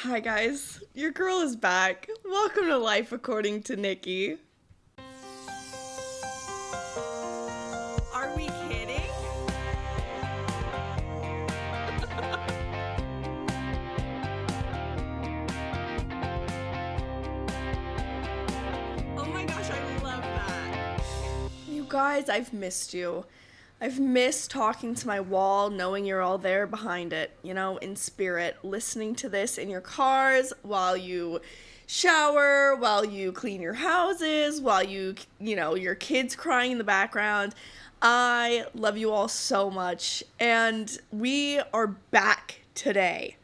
Hi guys, your girl is back. Welcome to Life According to Nikki. Are we kidding? Oh my gosh, I love that. You guys, I've missed you. I've missed talking to my wall, knowing you're all there behind it, in spirit, listening to this in your cars, while you shower, while you clean your houses, while your kids crying in the background. I love you all so much, and we are back today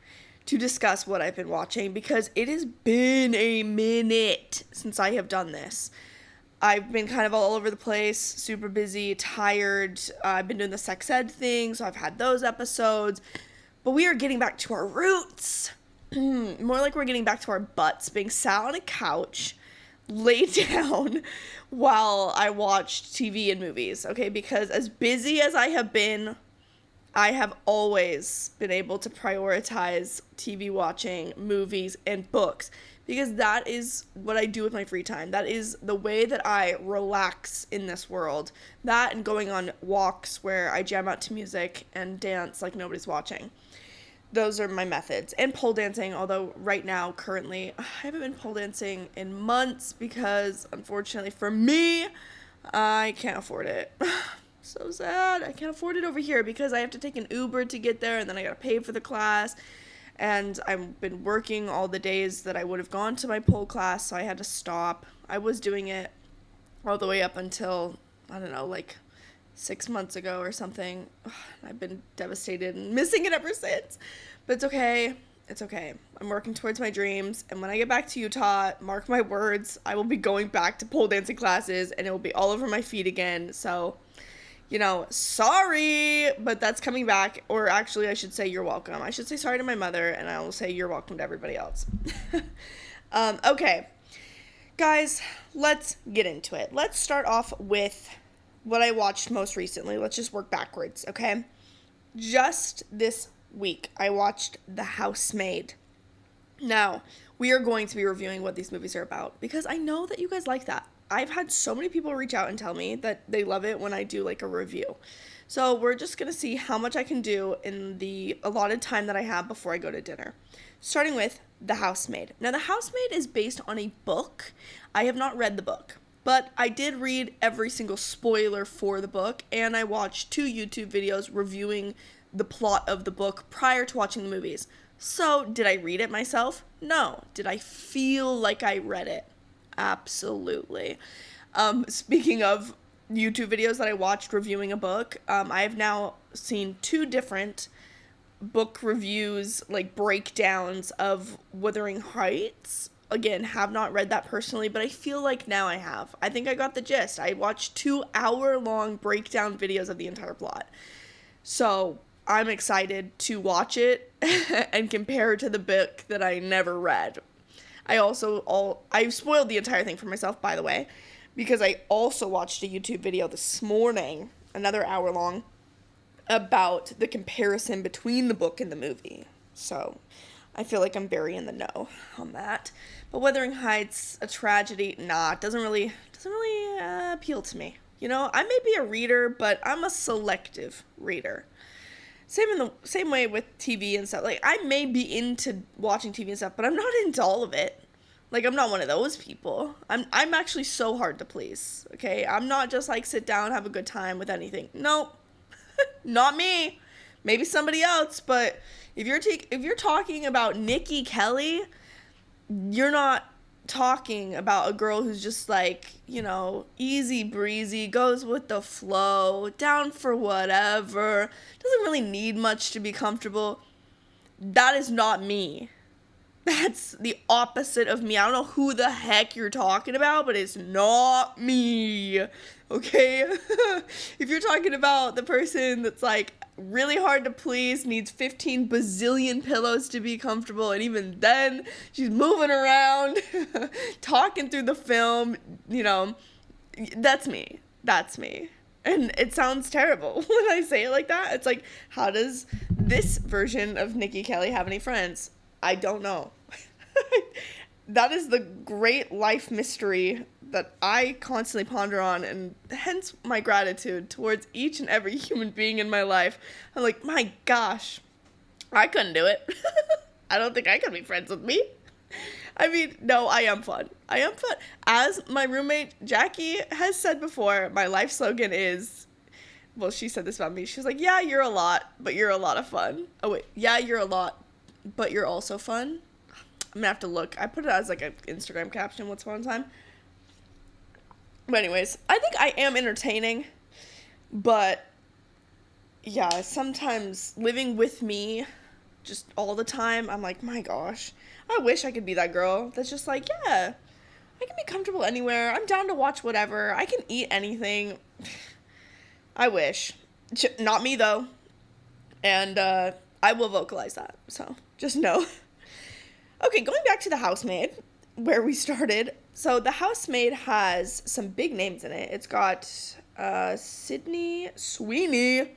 to discuss what I've been watching, because it has been a minute since I have done this. I've been kind of all over the place, super busy, tired. I've been doing the sex ed thing, so I've had those episodes. But we are getting back to our roots. More like we're getting back to our butts, being sat on a couch, laid down, while I watched TV and movies, okay? Because as busy as I have been, I have always been able to prioritize TV watching, movies, and books. Because that is what I do with my free time. That is the way that I relax in this world. That and going on walks where I jam out to music and dance like nobody's watching. Those are my methods. And pole dancing, although right now, currently, I haven't been pole dancing in months because, unfortunately for me, I can't afford it. So sad. I can't afford it over here because I have to take an Uber to get there, and then I gotta pay for the class. And I've been working all the days that I would have gone to my pole class, so I had to stop. I was doing it all the way up until, 6 months ago or something. I've been devastated and missing it ever since. But it's okay. It's okay. I'm working towards my dreams. And when I get back to Utah, mark my words, I will be going back to pole dancing classes, and it will be all over my feet again. So, sorry, but that's coming back. Or actually, I should say you're welcome. I should say sorry to my mother, and I will say you're welcome to everybody else. Okay. Guys, let's get into it. Let's start off with what I watched most recently. Let's just work backwards, okay? Just this week, I watched The Housemaid. Now, we are going to be reviewing what these movies are about, because I know that you guys like that. I've had so many people reach out and tell me that they love it when I do like a review. So we're just going to see how much I can do in the allotted time that I have before I go to dinner. Starting with The Housemaid. Now, The Housemaid is based on a book. I have not read the book, but I did read every single spoiler for the book, and I watched 2 YouTube videos reviewing the plot of the book prior to watching the movies. So, did I read it myself? No. Did I feel like I read it? Absolutely. Speaking of YouTube videos that I watched reviewing a book, I have now seen 2 different book reviews, like breakdowns of Wuthering Heights. Again, have not read that personally, but I feel like now I have. I think I got the gist. I watched 2-hour-long breakdown videos of the entire plot. So, I'm excited to watch it and compare it to the book that I never read. I spoiled the entire thing for myself, by the way, because I also watched a YouTube video this morning, another hour long, about the comparison between the book and the movie. So, I feel like I'm very in the know on that. But Wuthering Heights, a tragedy, it doesn't really appeal to me. I may be a reader, but I'm a selective reader. Same way with TV and stuff. Like, I may be into watching TV and stuff, but I'm not into all of it. Like, I'm not one of those people. I'm actually so hard to please, okay? I'm not just like sit down, have a good time with anything. Nope. Not me. Maybe somebody else, but if you're talking about Nikki Kelly, you're not talking about a girl who's just like, easy breezy, goes with the flow, down for whatever, doesn't really need much to be comfortable. That is not me. That's the opposite of me. I don't know who the heck you're talking about, but it's not me, okay? If you're talking about the person that's like really hard to please, needs 15 bazillion pillows to be comfortable, and even then, she's moving around, talking through the film, that's me. That's me. And it sounds terrible when I say it like that. It's like, how does this version of Nikki Kelly have any friends? I don't know. That is the great life mystery that I constantly ponder on, and hence my gratitude towards each and every human being in my life. I'm like, my gosh, I couldn't do it. I don't think I could be friends with me. I mean, no, I am fun. I am fun. As my roommate Jackie has said before, my life slogan is, well, she said this about me. She was like, yeah, you're a lot, but you're a lot of fun. Oh, wait. Yeah, you're a lot, but you're also fun. I'm gonna have to look. I put it as like an Instagram caption once upon a time. But anyways, I think I am entertaining. But yeah, sometimes living with me just all the time, I'm like, my gosh, I wish I could be that girl that's just like, yeah, I can be comfortable anywhere. I'm down to watch whatever. I can eat anything. I wish. Not me, though. And I will vocalize that. So just know. Okay, going back to The Housemaid, where we started. So The Housemaid has some big names in it. It's got Sydney Sweeney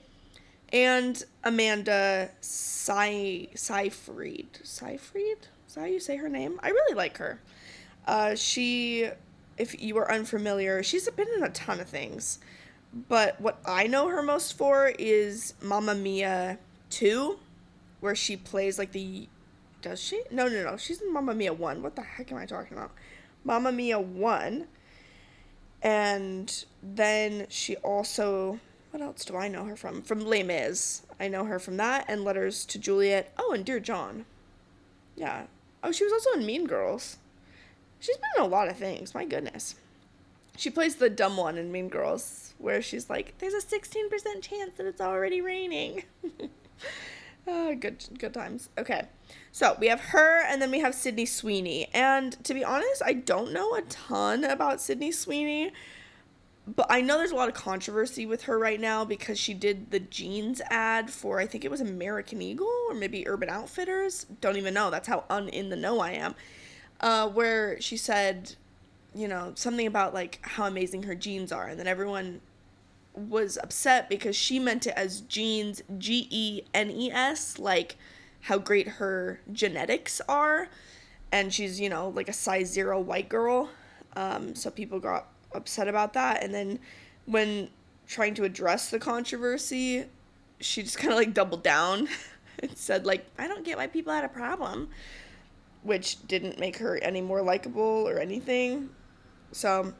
and Amanda Seyfried. Seyfried? Is that how you say her name? I really like her. She, if you are unfamiliar, she's been in a ton of things. But what I know her most for is Mamma Mia 2, where she plays like the... Does she? No. She's in Mamma Mia 1. What the heck am I talking about? Mamma Mia 1. And then she also... What else do I know her from? From Les Mis. I know her from that and Letters to Juliet. Oh, and Dear John. Yeah. Oh, she was also in Mean Girls. She's been in a lot of things. My goodness. She plays the dumb one in Mean Girls, where she's like, there's a 16% chance that it's already raining. Good times. Okay. So we have her, and then we have Sydney Sweeney. And to be honest, I don't know a ton about Sydney Sweeney, but I know there's a lot of controversy with her right now because she did the jeans ad for, I think it was American Eagle or maybe Urban Outfitters. Don't even know. That's how in the know I am. Where she said, you know, something about like how amazing her jeans are. And then everyone was upset because she meant it as jeans, Genes, like how great her genetics are. And she's, you know, like a size 0 white girl. So people got upset about that. And then when trying to address the controversy, she just kind of like doubled down and said like, I don't get why people had a problem, which didn't make her any more likable or anything. So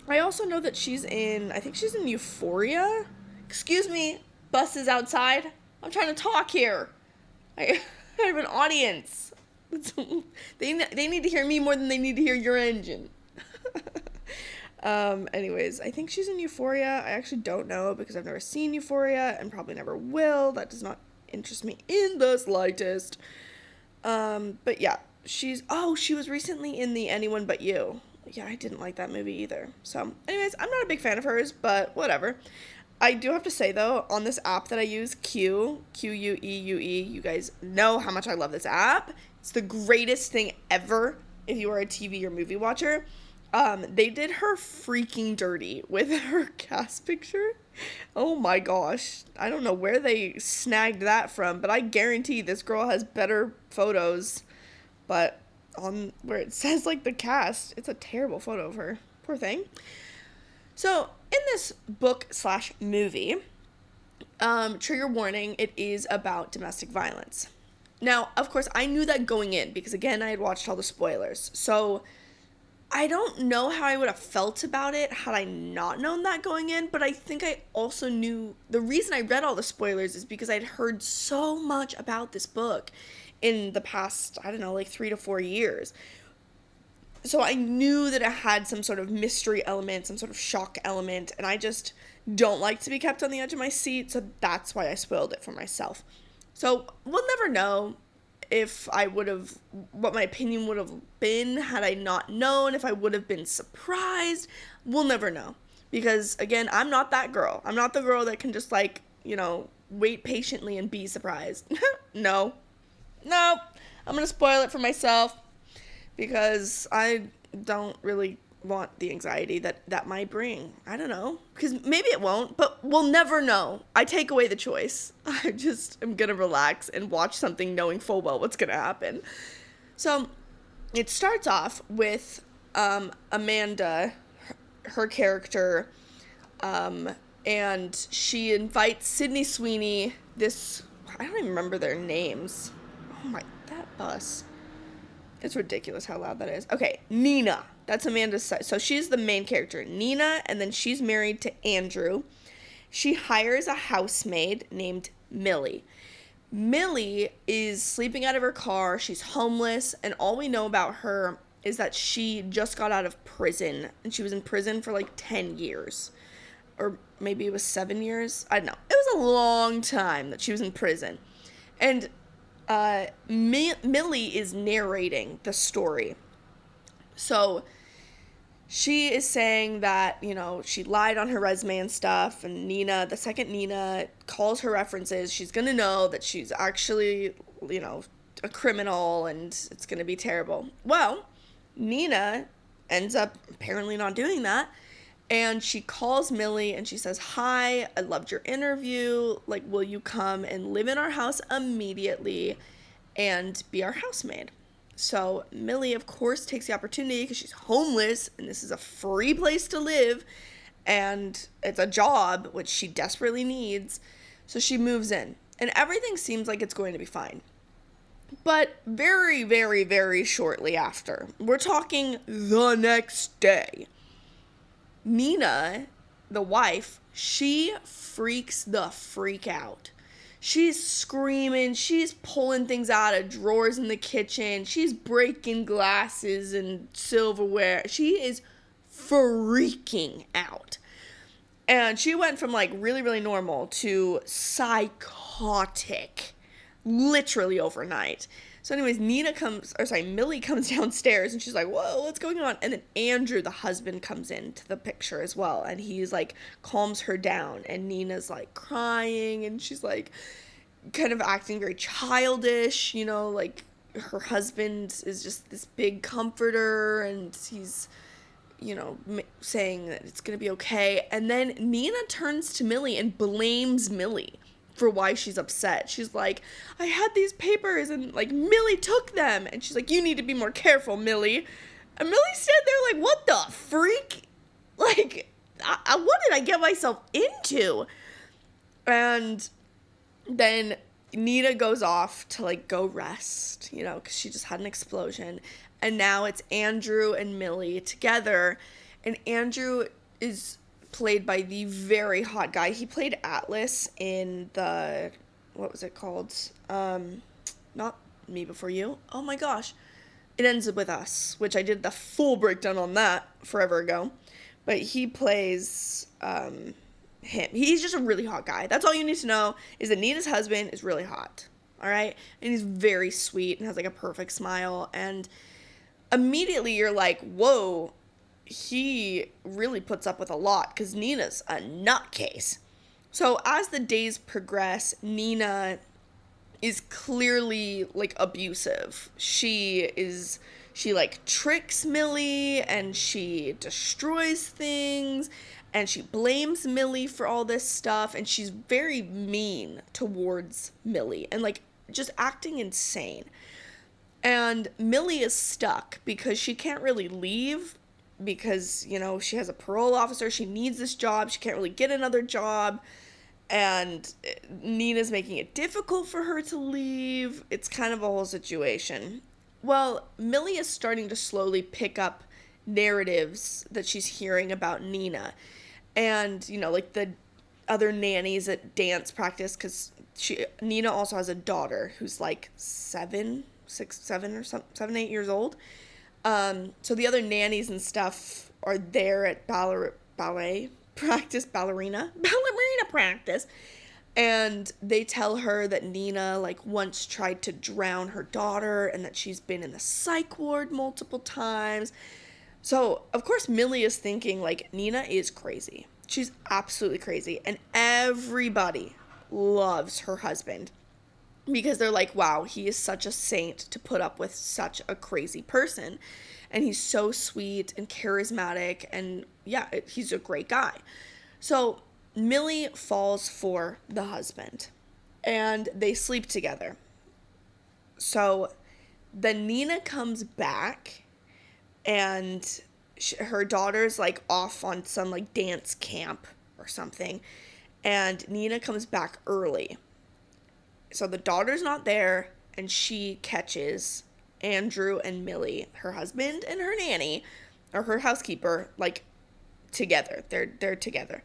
I also know that I think she's in Euphoria. Excuse me, bus is outside. I'm trying to talk here. I have an audience. They need to hear me more than they need to hear your engine. Anyways, I think she's in Euphoria. I actually don't know because I've never seen Euphoria and probably never will. That does not interest me in the slightest. But yeah, she was recently in the Anyone But You. Yeah, I didn't like that movie either. So anyways, I'm not a big fan of hers, but whatever. I do have to say, though, on this app that I use, Queue, you guys know how much I love this app. It's the greatest thing ever if you are a TV or movie watcher. They did her freaking dirty with her cast picture. Oh my gosh. I don't know where they snagged that from, but I guarantee this girl has better photos. But on where it says, like, the cast, it's a terrible photo of her. Poor thing. So, in this book/movie, trigger warning, it is about domestic violence. Now, of course, I knew that going in because, again, I had watched all the spoilers. So, I don't know how I would have felt about it had I not known that going in, but I think I also knew the reason I read all the spoilers is because I'd heard so much about this book in the past, I don't know, like 3 to 4 years. So I knew that it had some sort of mystery element, some sort of shock element, and I just don't like to be kept on the edge of my seat, so that's why I spoiled it for myself. So we'll never know what my opinion would have been had I not known, if I would have been surprised. We'll never know. Because, again, I'm not that girl. I'm not the girl that can just, like, you know, wait patiently and be surprised. No. I'm going to spoil it for myself because I don't really want the anxiety that might bring. I don't know. Because maybe it won't, but we'll never know. I take away the choice. I just am going to relax and watch something knowing full well what's going to happen. So, it starts off with Amanda, her character, and she invites Sydney Sweeney, this, I don't even remember their names. Oh my, that bus. It's ridiculous how loud that is. Okay, Nina. That's Amanda's side. So she's the main character, Nina, and then she's married to Andrew. She hires a housemaid named Millie. Millie is sleeping out of her car. She's homeless, and all we know about her is that she just got out of prison, and she was in prison for like 10 years. Or maybe it was 7 years. I don't know. It was a long time that she was in prison. And Millie is narrating the story. So she is saying that, you know, she lied on her resume and stuff, and Nina, the second Nina calls her references, she's going to know that she's actually, you know, a criminal, and it's going to be terrible. Well, Nina ends up apparently not doing that, and she calls Millie and she says, "Hi, I loved your interview. Like, will you come and live in our house immediately and be our housemaid?" So Millie, of course, takes the opportunity because she's homeless and this is a free place to live and it's a job, which she desperately needs. So she moves in and everything seems like it's going to be fine. But very, very, very shortly after, we're talking the next day, Nina, the wife, she freaks the freak out. She's screaming, she's pulling things out of drawers in the kitchen, she's breaking glasses and silverware. She is freaking out. And she went from like really, really normal to psychotic, literally overnight. So anyways, Millie comes downstairs and she's like, "Whoa, what's going on?" And then Andrew, the husband, comes into the picture as well. And he's like, calms her down. And Nina's like crying and she's like kind of acting very childish, you know, like her husband is just this big comforter and he's, you know, saying that it's going to be okay. And then Nina turns to Millie and blames Millie for why she's upset. She's like, "I had these papers and like Millie took them." And she's like, "You need to be more careful, Millie." And Millie stood there like, "What the freak? Like, what did I get myself into?" And then Nina goes off to like go rest, you know, because she just had an explosion. And now it's Andrew and Millie together. And Andrew is played by the very hot guy. He played Atlas in the, what was it called? Not Me Before You. Oh my gosh. It Ends With Us, which I did the full breakdown on that forever ago. But he plays him. He's just a really hot guy. That's all you need to know, is that Nina's husband is really hot. All right? And he's very sweet and has like a perfect smile. And immediately you're like, whoa, he really puts up with a lot because Nina's a nutcase. So as the days progress, Nina is clearly like abusive. She like tricks Millie and she destroys things and she blames Millie for all this stuff and she's very mean towards Millie and like just acting insane. And Millie is stuck because she can't really leave because, you know, she has a parole officer. She needs this job. She can't really get another job. And Nina's making it difficult for her to leave. It's kind of a whole situation. Well, Millie is starting to slowly pick up narratives that she's hearing about Nina. And, you know, like the other nannies at dance practice, because Nina also has a daughter who's like 7, 8 years old. So the other nannies and stuff are there at ballerina practice, and they tell her that Nina like once tried to drown her daughter and that she's been in the psych ward multiple times. So of course Millie is thinking like Nina is crazy. She's absolutely crazy, and everybody loves her husband because they're like, wow, he is such a saint to put up with such a crazy person. And he's so sweet and charismatic. And yeah, he's a great guy. So Millie falls for the husband. And they sleep together. So Then Nina comes back, and her daughter's like off on some like dance camp or something, and Nina comes back early. So the daughter's not there, and she catches Andrew and Millie, her husband and her nanny, or her housekeeper, like together. They're together.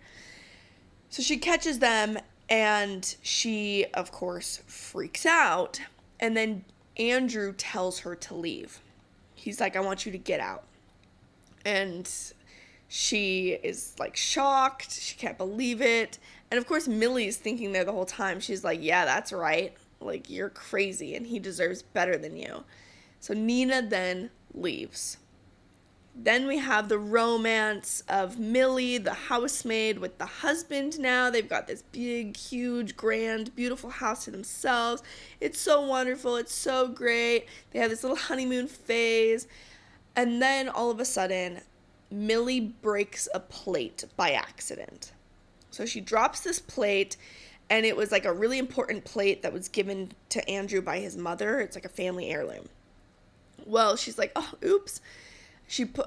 So she catches them, and she, of course, freaks out. And then Andrew tells her to leave. He's like, I want you to get out. And she is like shocked. She can't believe it. And of course, Millie's thinking there the whole time. She's like, yeah, that's right. Like, you're crazy, and he deserves better than you. So Nina then leaves. Then we have the romance of Millie, the housemaid, with the husband now. They've got this big, huge, grand, beautiful house to themselves. It's so wonderful. It's so great. They have this little honeymoon phase. And then all of a sudden, Millie breaks a plate by accident. So she drops this plate, and it was like a really important plate that was given to Andrew by his mother. It's like a family heirloom. Well, she's like, oh, oops.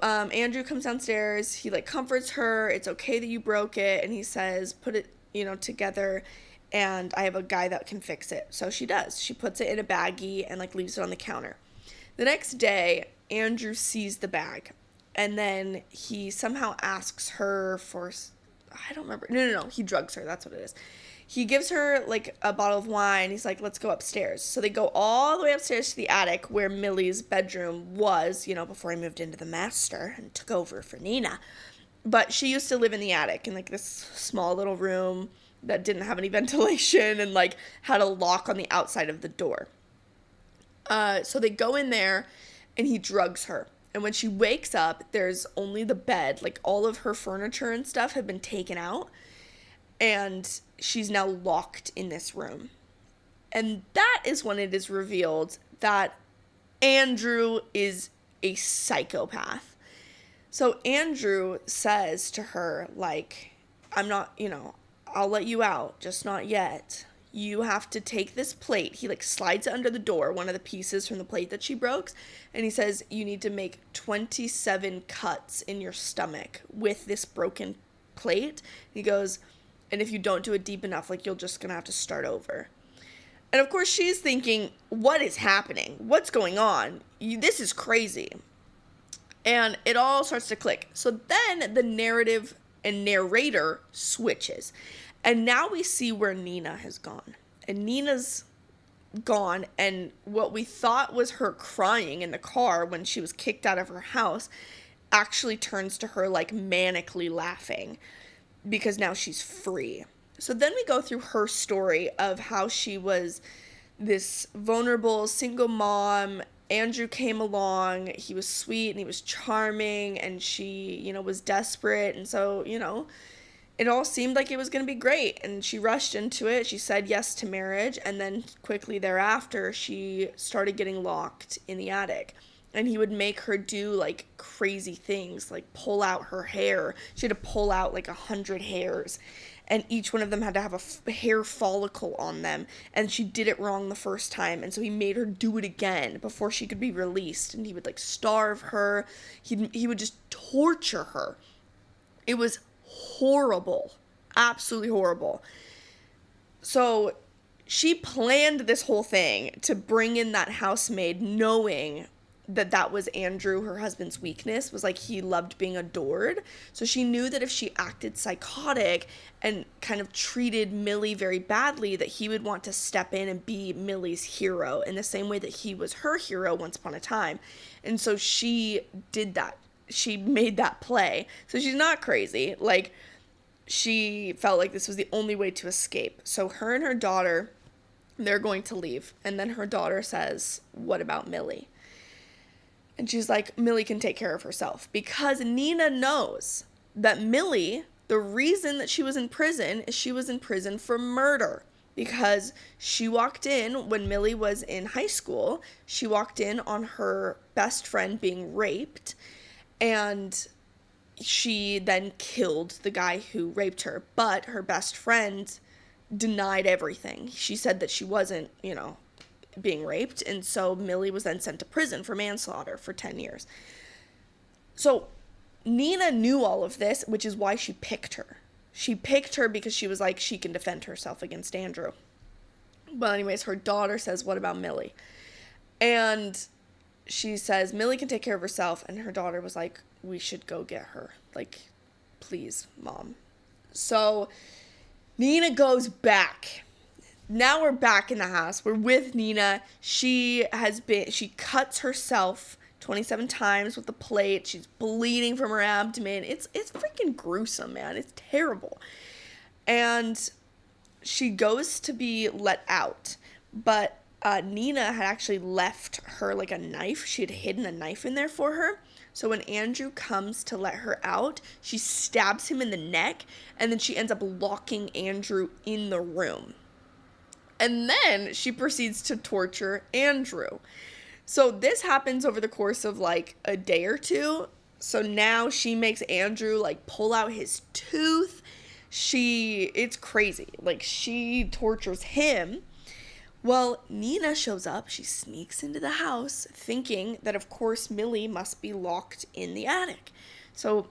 Andrew comes downstairs. He like comforts her. It's okay that you broke it. And he says, put it, together, and I have a guy that can fix it. So she does. She puts it in a baggie and like leaves it on the counter. The next day, Andrew sees the bag, and then he somehow asks her for, I don't remember. No. He drugs her. That's what it is. He gives her like a bottle of wine. He's like, let's go upstairs. So they go all the way upstairs to the attic where Millie's bedroom was, before he moved into the master and took over for Nina. But she used to live in the attic in like this small little room that didn't have any ventilation and like had a lock on the outside of the door. So they go in there, and he drugs her. And when she wakes up, there's only the bed. Like all of her furniture and stuff have been taken out. And she's now locked in this room. And that is when it is revealed that Andrew is a psychopath. So Andrew says to her, like, I'm not, I'll let you out, just not yet. You have to take this plate. He like slides it under the door, one of the pieces from the plate that she broke. And he says, you need to make 27 cuts in your stomach with this broken plate. He goes, and if you don't do it deep enough, like, you're just going to have to start over. And, of course, she's thinking, what is happening? What's going on? This is crazy. And it all starts to click. So then the narrative and narrator switches. And now we see where Nina has gone. And Nina's gone, and what we thought was her crying in the car when she was kicked out of her house actually turns to her, like, manically laughing. Because now she's free. So then we go through her story of how she was this vulnerable single mom. Andrew came along. He was sweet and he was charming, and she, was desperate. And so, it all seemed like it was going to be great. And she rushed into it. She said yes to marriage. And then quickly thereafter, she started getting locked in the attic. And he would make her do, like, crazy things, like pull out her hair. She had to pull out, like, 100 hairs. And each one of them had to have a hair follicle on them. And she did it wrong the first time. And so he made her do it again before she could be released. And he would, like, starve her. He would just torture her. It was horrible. Absolutely horrible. So she planned this whole thing to bring in that housemaid, knowing that was Andrew, her husband's weakness, was like he loved being adored. So she knew that if she acted psychotic and kind of treated Millie very badly, that he would want to step in and be Millie's hero in the same way that he was her hero once upon a time. And so she did that. She made that play. So she's not crazy. Like, she felt like this was the only way to escape. So her and her daughter, they're going to leave. And then her daughter says, what about Millie? And she's like, Millie can take care of herself. Because Nina knows that Millie, the reason that she was in prison is she was in prison for murder. Because she walked in, when Millie was in high school, she walked in on her best friend being raped. And she then killed the guy who raped her. But her best friend denied everything. She said that she wasn't, being raped, and so Millie was then sent to prison for manslaughter for 10 years. So Nina knew all of this, which is why she picked her. She picked her because she was like, she can defend herself against Andrew. Well, anyways, her daughter says, what about Millie? And she says, Millie can take care of herself. And her daughter was like, we should go get her. Like, please, Mom. So Nina goes back. Now we're back in the house. We're with Nina. She cuts herself 27 times with the plate. She's bleeding from her abdomen. It's freaking gruesome, man. It's terrible. And she goes to be let out, but Nina had actually left her like a knife. She had hidden a knife in there for her. So when Andrew comes to let her out, she stabs him in the neck, and then she ends up locking Andrew in the room. And then she proceeds to torture Andrew. So this happens over the course of like a day or two. So now she makes Andrew like pull out his tooth. It's crazy. Like, she tortures him. Well, Nina shows up. She sneaks into the house thinking that, of course, Millie must be locked in the attic. So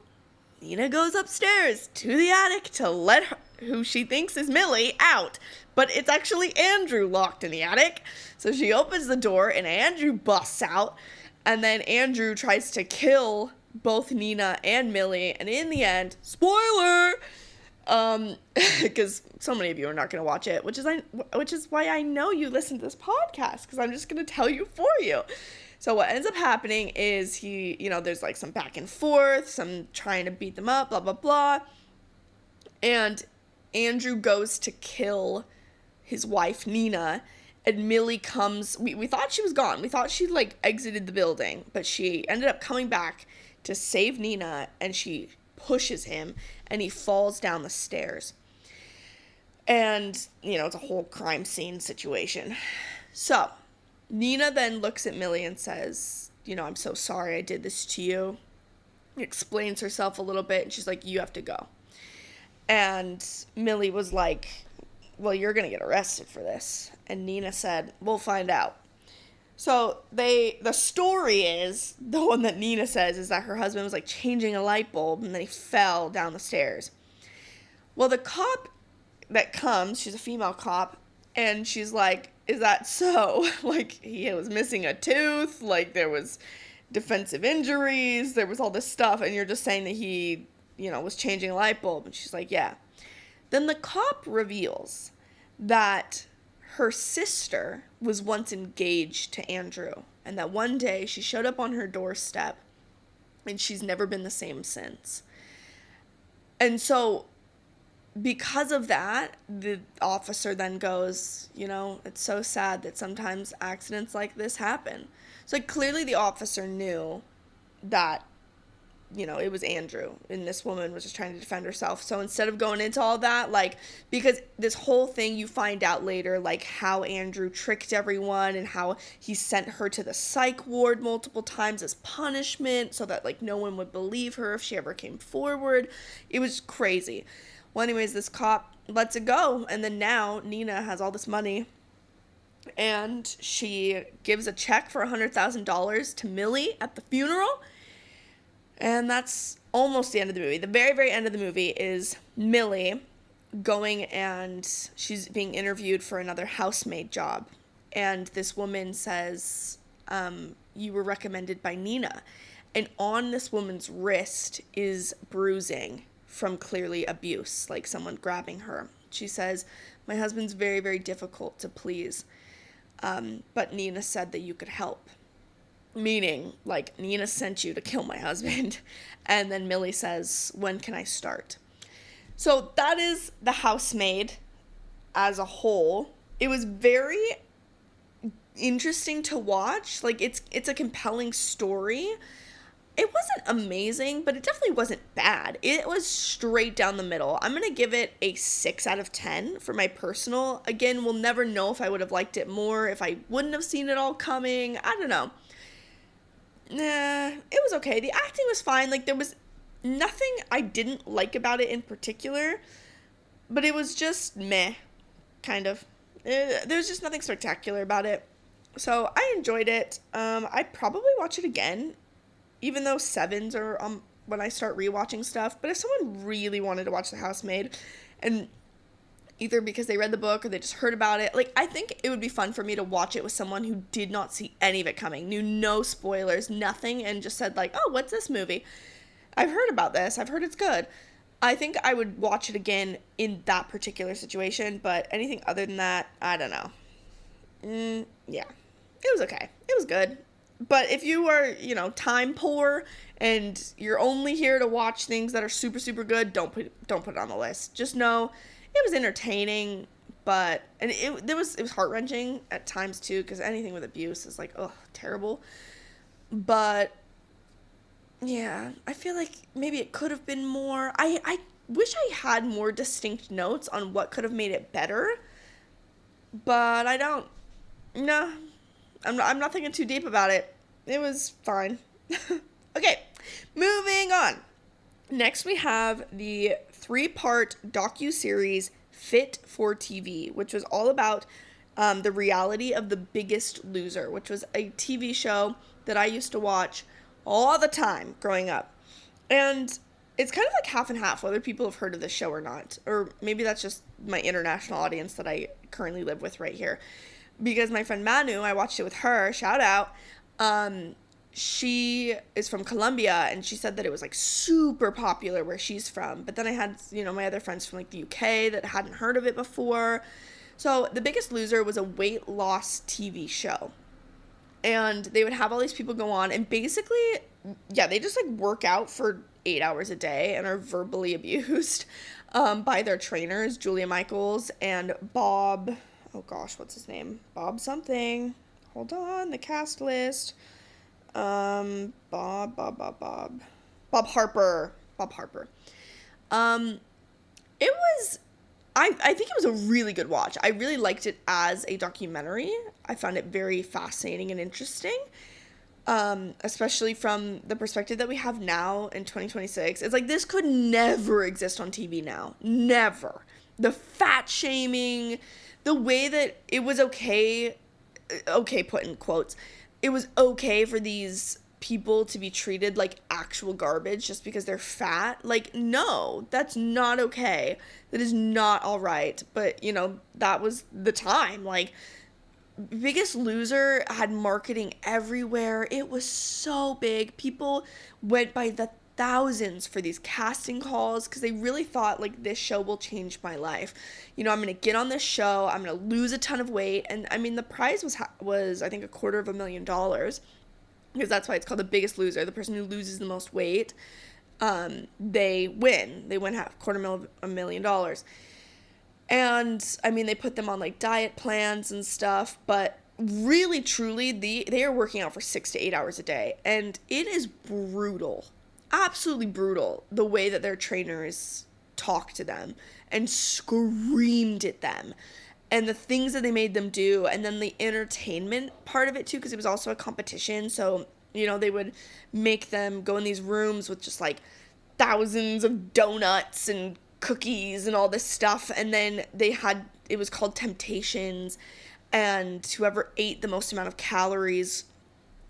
Nina goes upstairs to the attic to let her, who she thinks is Millie, out. But it's actually Andrew locked in the attic. So she opens the door and Andrew busts out. And then Andrew tries to kill both Nina and Millie. And in the end, spoiler, because so many of you are not going to watch it, which is why I know you listen to this podcast, because I'm just going to tell you for you. So what ends up happening is there's like some back and forth, some trying to beat them up, blah, blah, blah. And Andrew goes to kill his wife, Nina, and Millie comes. We thought she was gone. We thought she like exited the building, but she ended up coming back to save Nina, and she pushes him, and he falls down the stairs. And, it's a whole crime scene situation. So Nina then looks at Millie and says, I'm so sorry I did this to you. Explains herself a little bit, and she's like, you have to go. And Millie was like, well, you're going to get arrested for this. And Nina said, we'll find out. So the story is, the one that Nina says, is that her husband was like changing a light bulb, and then he fell down the stairs. Well, the cop that comes, she's a female cop, and she's like, is that so? Like, he was missing a tooth, like there was defensive injuries, there was all this stuff, and you're just saying that he, was changing a light bulb. And she's like, yeah. Then the cop reveals that her sister was once engaged to Andrew, and that one day she showed up on her doorstep, and she's never been the same since. And so because of that, the officer then goes, it's so sad that sometimes accidents like this happen. So clearly the officer knew that, it was Andrew, and this woman was just trying to defend herself. So instead of going into all that, because this whole thing, you find out later, how Andrew tricked everyone and how he sent her to the psych ward multiple times as punishment so that, no one would believe her if she ever came forward. It was crazy. Well, anyways, this cop lets it go, and then now Nina has all this money, and she gives a check for $100,000 to Millie at the funeral. And that's almost the end of the movie. The very, very end of the movie is Millie going, and she's being interviewed for another housemaid job. And this woman says, you were recommended by Nina. And on this woman's wrist is bruising from clearly abuse, like someone grabbing her. She says, my husband's very, very difficult to please. But Nina said that you could help. Meaning, Nina sent you to kill my husband. And then Millie says, when can I start? So that is The Housemaid as a whole. It was very interesting to watch. It's a compelling story. It wasn't amazing, but it definitely wasn't bad. It was straight down the middle. I'm going to give it a 6 out of 10 for my personal. Again, we'll never know if I would have liked it more, if I wouldn't have seen it all coming. I don't know. Nah, it was okay. The acting was fine. There was nothing I didn't like about it in particular, but it was just meh, kind of. There was just nothing spectacular about it. So I enjoyed it. I'd probably watch it again, even though sevens are when I start rewatching stuff. But if someone really wanted to watch The Housemaid, and either because they read the book or they just heard about it, like, I think it would be fun for me to watch it with someone who did not see any of it coming, knew no spoilers, nothing, and just said like, oh, what's this movie? I've heard about this. I've heard it's good. I think I would watch it again in that particular situation, but anything other than that, I don't know. Yeah. It was okay. It was good. But if you are, time poor and you're only here to watch things that are super, super good, don't put it on the list. Just know it was entertaining, but and it was heart-wrenching at times too, because anything with abuse is like, oh, terrible. But yeah, I feel like maybe it could have been more. I wish I had more distinct notes on what could have made it better, but I don't. No, I'm not thinking too deep about it. It was fine. Okay, moving on. Next we have the 3-part docu-series Fit for TV, which was all about the reality of The Biggest Loser, which was a TV show that I used to watch all the time growing up. And it's kind of like half and half, whether people have heard of this show or not. Or maybe that's just my international audience that I currently live with right here. Because my friend Manu, I watched it with her, shout out, she is from Colombia, and she said that it was like super popular where she's from. But then I had, my other friends from like the UK that hadn't heard of it before. So The Biggest Loser was a weight loss TV show. And they would have all these people go on, and basically, yeah, they just like work out for 8 hours a day and are verbally abused by their trainers, Julia Michaels and Bob. Oh gosh, what's his name? Bob something. Hold on, the cast list. Bob Harper. It was, I think it was a really good watch. I really liked it as a documentary. I found it very fascinating and interesting. Especially from the perspective that we have now in 2026. It's like, this could never exist on TV now. Never. The fat shaming, the way that it was okay put in quotes, it was okay for these people to be treated like actual garbage just because they're fat. Like, no, that's not okay. That is not all right. But, that was the time. Like, Biggest Loser had marketing everywhere. It was so big. People went by the thousands for these casting calls because they really thought, like, this show will change my life. I'm going to get on this show. I'm going to lose a ton of weight. And, I mean, the prize was I think, $250,000, because that's why it's called The Biggest Loser. The person who loses the most weight, they win. They win $250,000. And, I mean, they put them on, like, diet plans and stuff, but really, truly, they are working out for 6 to 8 hours a day, and it is brutal, absolutely brutal, the way that their trainers talked to them and screamed at them, and the things that they made them do, and then the entertainment part of it, too, because it was also a competition, so, they would make them go in these rooms with just, like, thousands of donuts and cookies and all this stuff, and then it was called Temptations, and whoever ate the most amount of calories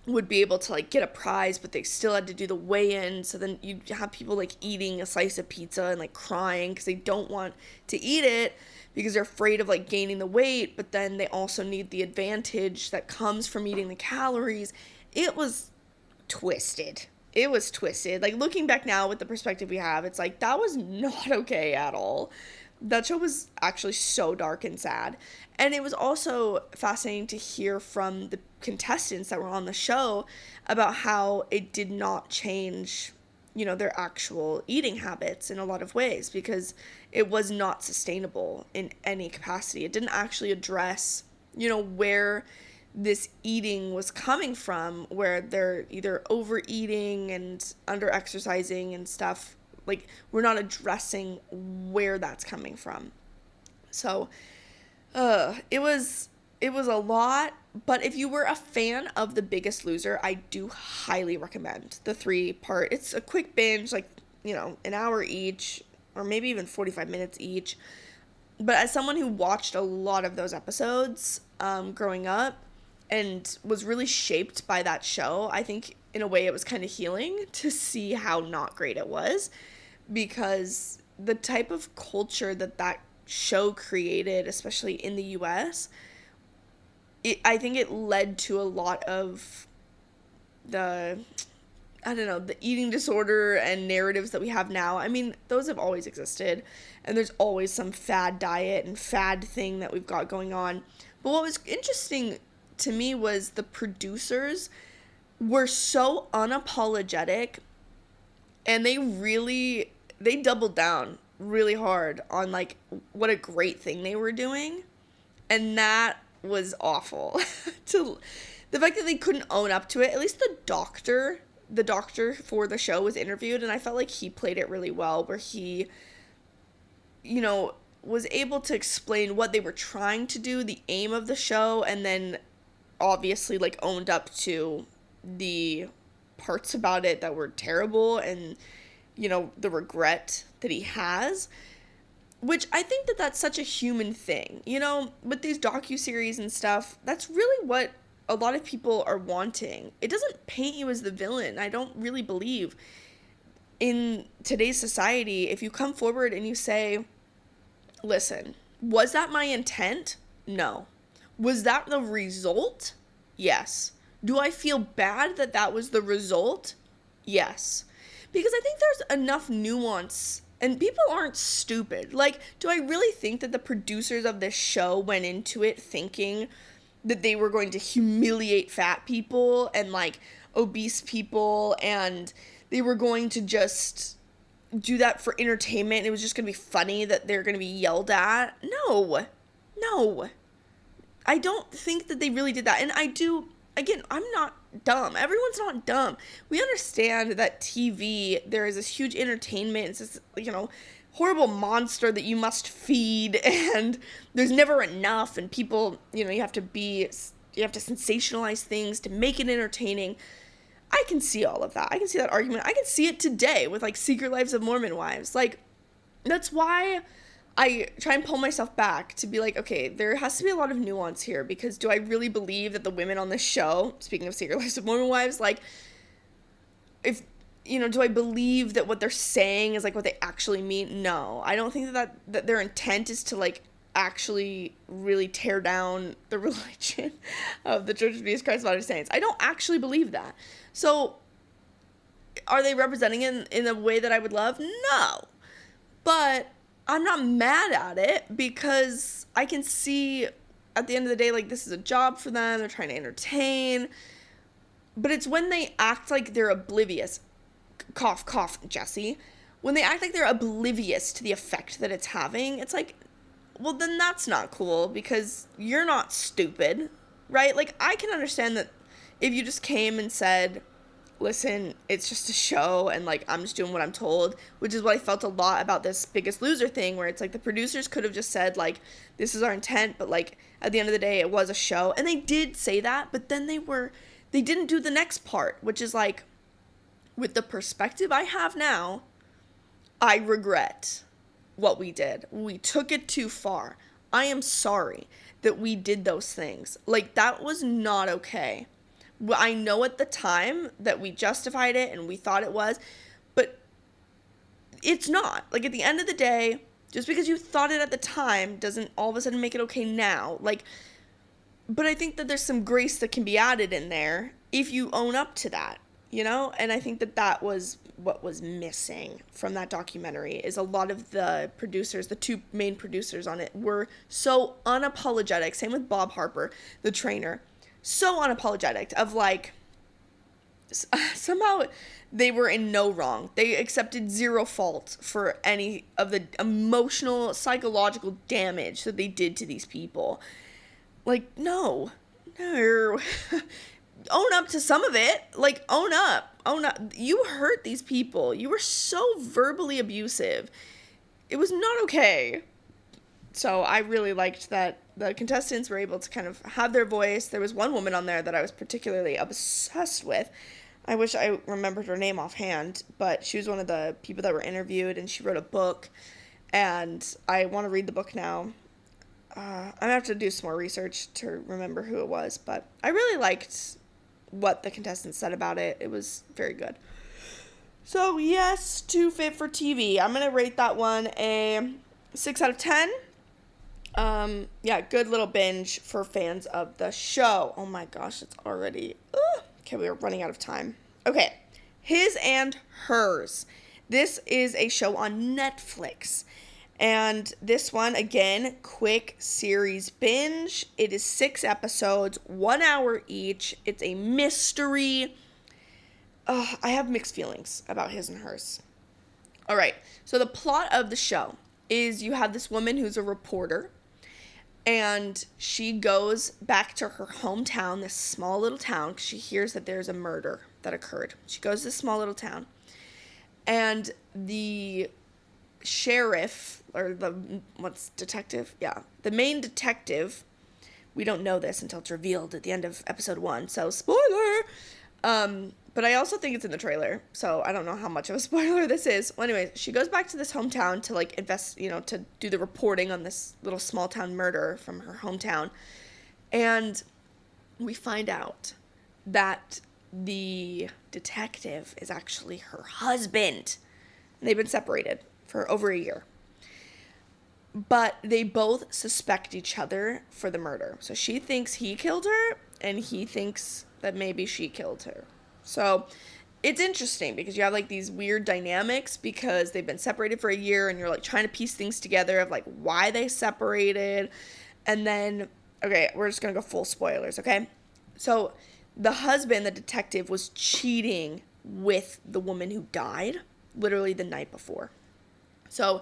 would be able to, like, get a prize, but they still had to do the weigh-in. So then you'd have people, like, eating a slice of pizza and, like, crying because they don't want to eat it because they're afraid of, like, gaining the weight, but then they also need the advantage that comes from eating the calories. It was twisted. Like, looking back now with the perspective we have, it's like, that was not okay at all. That show was actually so dark and sad. And it was also fascinating to hear from the contestants that were on the show about how it did not change, their actual eating habits in a lot of ways, because it was not sustainable in any capacity. It didn't actually address, where this eating was coming from, where they're either overeating and under exercising and stuff. Like, we're not addressing where that's coming from. So it was a lot, but if you were a fan of The Biggest Loser, I do highly recommend the 3-part. It's a quick binge, like, an hour each, or maybe even 45 minutes each. But as someone who watched a lot of those episodes growing up, and was really shaped by that show. I think in a way it was kind of healing to see how not great it was, because the type of culture that show created, especially in the US, I think it led to a lot of the eating disorder and narratives that we have now. I mean, those have always existed, and there's always some fad diet and fad thing that we've got going on. But what was interesting to me was the producers were so unapologetic, and they doubled down really hard on, like, what a great thing they were doing, and that was awful. The fact that they couldn't own up to it. At least the doctor for the show was interviewed, and I felt like he played it really well, where he, was able to explain what they were trying to do, the aim of the show, and then obviously, like, owned up to the parts about it that were terrible, and, the regret that he has, which I think that that's such a human thing, with these docuseries and stuff. That's really what a lot of people are wanting. It doesn't paint you as the villain. I don't really believe in today's society, if you come forward and you say, listen, was that my intent? No. Was that the result? Yes. Do I feel bad that that was the result? Yes. Because I think there's enough nuance, and people aren't stupid. Like, do I really think that the producers of this show went into it thinking that they were going to humiliate fat people and, like, obese people, and they were going to just do that for entertainment, and it was just going to be funny that they're going to be yelled at? No. I don't think that they really did that. And again, I'm not dumb. Everyone's not dumb. We understand that TV, there is this huge entertainment. It's this, horrible monster that you must feed, and there's never enough, and people, you have to sensationalize things to make it entertaining. I can see all of that. I can see that argument. I can see it today with, like, Secret Lives of Mormon Wives. Like, that's why I try and pull myself back to be like, okay, there has to be a lot of nuance here, because do I really believe that the women on this show, speaking of Secret Lives of Mormon Wives, like, if, do I believe that what they're saying is, like, what they actually mean? No. I don't think that their intent is to, like, actually really tear down the religion of the Church of Jesus Christ of Latter-day Saints. I don't actually believe that. So, are they representing it in a way that I would love? No. But I'm not mad at it, because I can see at the end of the day, like, this is a job for them. They're trying to entertain. But it's when they act like they're oblivious. Cough, cough, Jesse. When they act like they're oblivious to the effect that it's having, it's like, well, then that's not cool, because you're not stupid, right? Like, I can understand that if you just came and said, listen, it's just a show, and, like, I'm just doing what I'm told, which is what I felt a lot about this Biggest Loser thing, where it's like the producers could have just said, like, this is our intent, but, like, at the end of the day, it was a show. And they did say that, but then they didn't do the next part, which is, like, with the perspective I have now, I regret what we did. We took it too far. I am sorry that we did those things. Like, that was not okay. I know at the time that we justified it and we thought it was, but it's not. Like, at the end of the day, just because you thought it at the time doesn't all of a sudden make it okay now. Like, but I think that there's some grace that can be added in there if you own up to that, And I think that was what was missing from that documentary, is a lot of the producers, the two main producers on it, were so unapologetic. Same with Bob Harper, the trainer. So unapologetic of, like, somehow they were in no wrong. They accepted zero fault for any of the emotional, psychological damage that they did to these people. Like, no. Own up to some of it. Like, own up. You hurt these people. You were so verbally abusive. It was not okay. So I really liked that the contestants were able to kind of have their voice. There was one woman on there that I was particularly obsessed with. I wish I remembered her name offhand, but she was one of the people that were interviewed, and she wrote a book, and I want to read the book now. I'm gonna have to do some more research to remember who it was, but I really liked what the contestants said about it. It was very good. So yes, Too Fit for TV. I'm gonna rate that one a 6 out of 10. Yeah, good little binge for fans of the show. Oh my gosh, it's already... Okay, we are running out of time. Okay, His and Hers. This is a show on Netflix. And this one, again, quick series binge. It is 6 episodes, 1 hour each. It's a mystery. I have mixed feelings about His and Hers. All right, so the plot of the show is you have this woman who's a reporter, and she goes back to her hometown, this small little town, because she hears that there's a murder that occurred. She goes to this small little town, and the sheriff, or the main detective, we don't know this until it's revealed at the end of episode 1, so spoiler. But I also think it's in the trailer, so I don't know how much of a spoiler this is. Well, anyway, she goes back to this hometown to, like, to do the reporting on this little small town murder from her hometown. And we find out that the detective is actually her husband. And they've been separated for over a year. But they both suspect each other for the murder. So she thinks he killed her, and he thinks that maybe she killed her. So it's interesting because you have, like, these weird dynamics because they've been separated for a year, and you're, like, trying to piece things together of, like, why they separated. And then, okay, we're just going to go full spoilers, okay? So the husband, the detective, was cheating with the woman who died literally the night before. So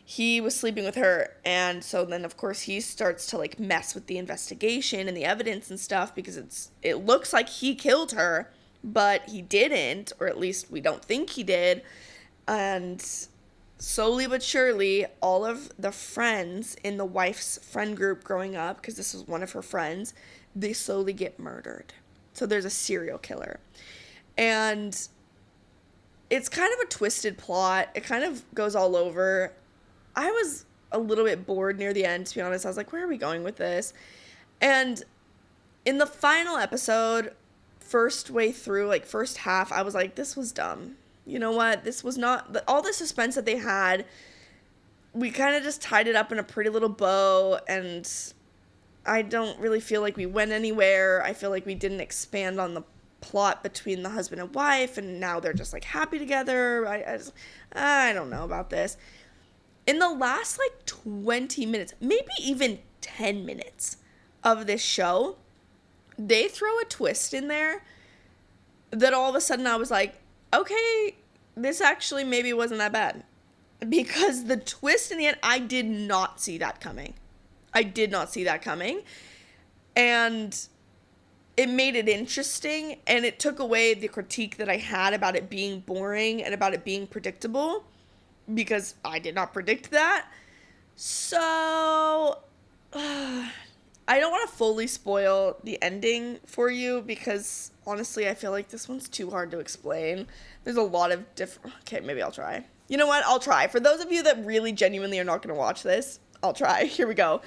he was sleeping with her, and so then, of course, he starts to, like, mess with the investigation and the evidence and stuff because it looks like he killed her, but he didn't, or at least we don't think he did. And slowly but surely, all of the friends in the wife's friend group growing up, because this was one of her friends, they slowly get murdered. So there's a serial killer. And it's kind of a twisted plot. It kind of goes all over. I was a little bit bored near the end, to be honest. I was like, where are we going with this? And in the final episode, first half, I was like, this was dumb. You know what? This was not... all the suspense that they had, we kind of just tied it up in a pretty little bow, and I don't really feel like we went anywhere. I feel like we didn't expand on the plot between the husband and wife, and now they're just, like, happy together. I don't know about this. In the last, like, 20 minutes, maybe even 10 minutes of this show, they throw a twist in there that all of a sudden I was like, okay, this actually maybe wasn't that bad. Because the twist in the end, I did not see that coming. And it made it interesting, and it took away the critique that I had about it being boring and about it being predictable, because I did not predict that. So I don't want to fully spoil the ending for you because, honestly, I feel like this one's too hard to explain. There's a lot of different... Okay, maybe I'll try. You know what? I'll try. For those of you that really genuinely are not going to watch this, I'll try. Here we go.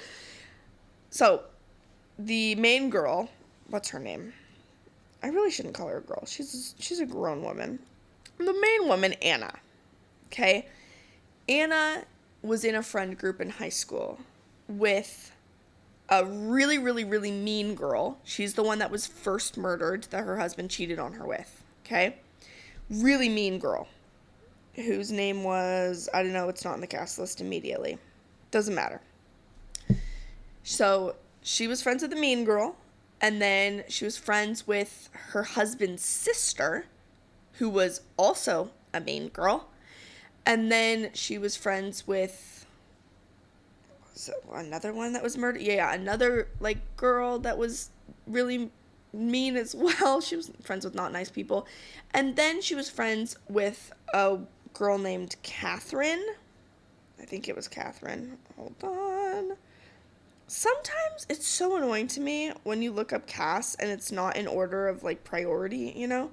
So, the main girl... What's her name? I really shouldn't call her a girl. She's a grown woman. The main woman, Anna. Okay? Anna was in a friend group in high school with a really, really, really mean girl. She's the one that was first murdered that her husband cheated on her with. Okay? Really mean girl. Whose name was... I don't know. It's not in the cast list immediately. Doesn't matter. So, she was friends with the mean girl. And then she was friends with her husband's sister, who was also a mean girl. And then she was friends with another one that was murdered. Yeah, another, like, girl that was really mean as well. She was friends with not nice people. And then she was friends with a girl named Catherine. I think it was Catherine. Hold on. Sometimes it's so annoying to me when you look up casts and it's not in order of, like, priority, you know?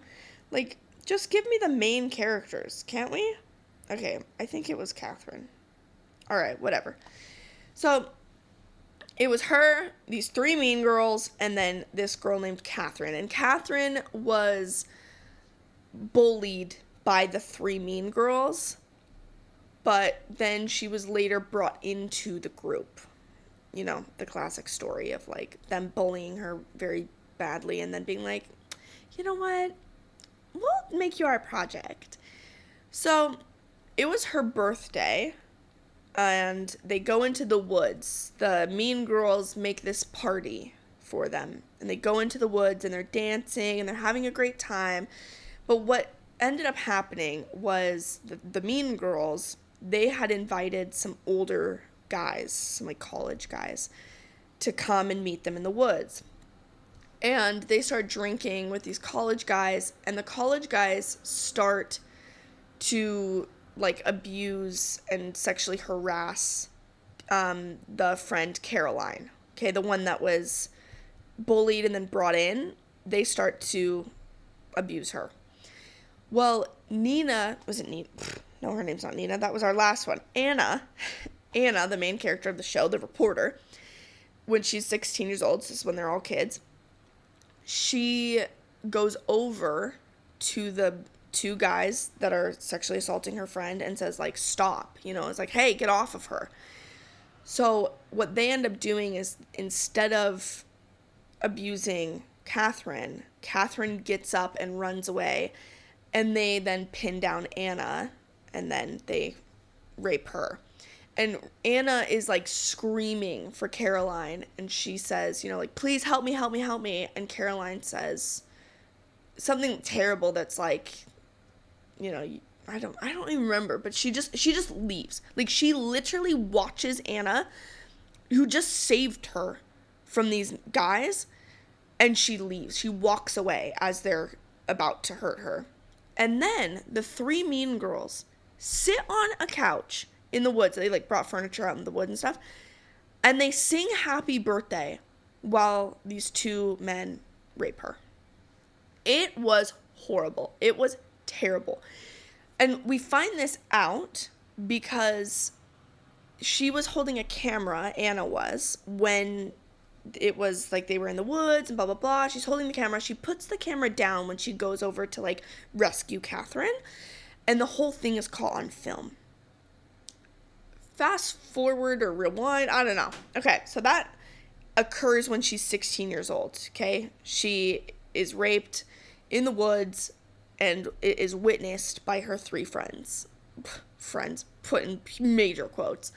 Like, just give me the main characters, can't we? Okay, I think it was Catherine. Alright, whatever. So, It was her, these three mean girls, and then this girl named Catherine. And Catherine was bullied by the three mean girls, but then she was later brought into the group. You know, the classic story of, like, them bullying her very badly and then being like, you know what, we'll make you our project. So, it was her birthday, and they go into the woods. The mean girls make this party for them, and they go into the woods, and they're dancing, and they're having a great time. But what ended up happening was the mean girls, they had invited some older guys, some like college guys, to come and meet them in the woods. And they start drinking with these college guys, and the college guys start to like abuse and sexually harass the friend Caroline. Okay, the one that was bullied and then brought in, they start to abuse her. Well, Nina, was it Nina? No, her name's not Nina. That was our last one. Anna, the main character of the show, the reporter, when she's 16 years old, so this is when they're all kids, she goes over to the two guys that are sexually assaulting her friend and says, like, stop. You know, it's like, hey, get off of her. So what they end up doing is, instead of abusing Catherine gets up and runs away, and they then pin down Anna, and then they rape her. And Anna is, like, screaming for Caroline, and she says, you know, like, please help me. And Caroline says something terrible that's like, you know, I don't even remember, but she just leaves. Like, she literally watches Anna, who just saved her from these guys, and she leaves. She walks away as they're about to hurt her. And then the three mean girls sit on a couch in the woods. They, like, brought furniture out in the wood and stuff, and they sing happy birthday while these two men rape her. It was horrible. It was terrible. And we find this out because she was holding a camera, Anna was, when it was, like, they were in the woods and blah, blah, blah. She's holding the camera. She puts the camera down when she goes over to, like, rescue Catherine. And the whole thing is caught on film. Fast forward or rewind, I don't know. Okay, so that occurs when she's 16 years old, okay? She is raped in the woods and it is witnessed by her three friends. Friends, put in major quotes.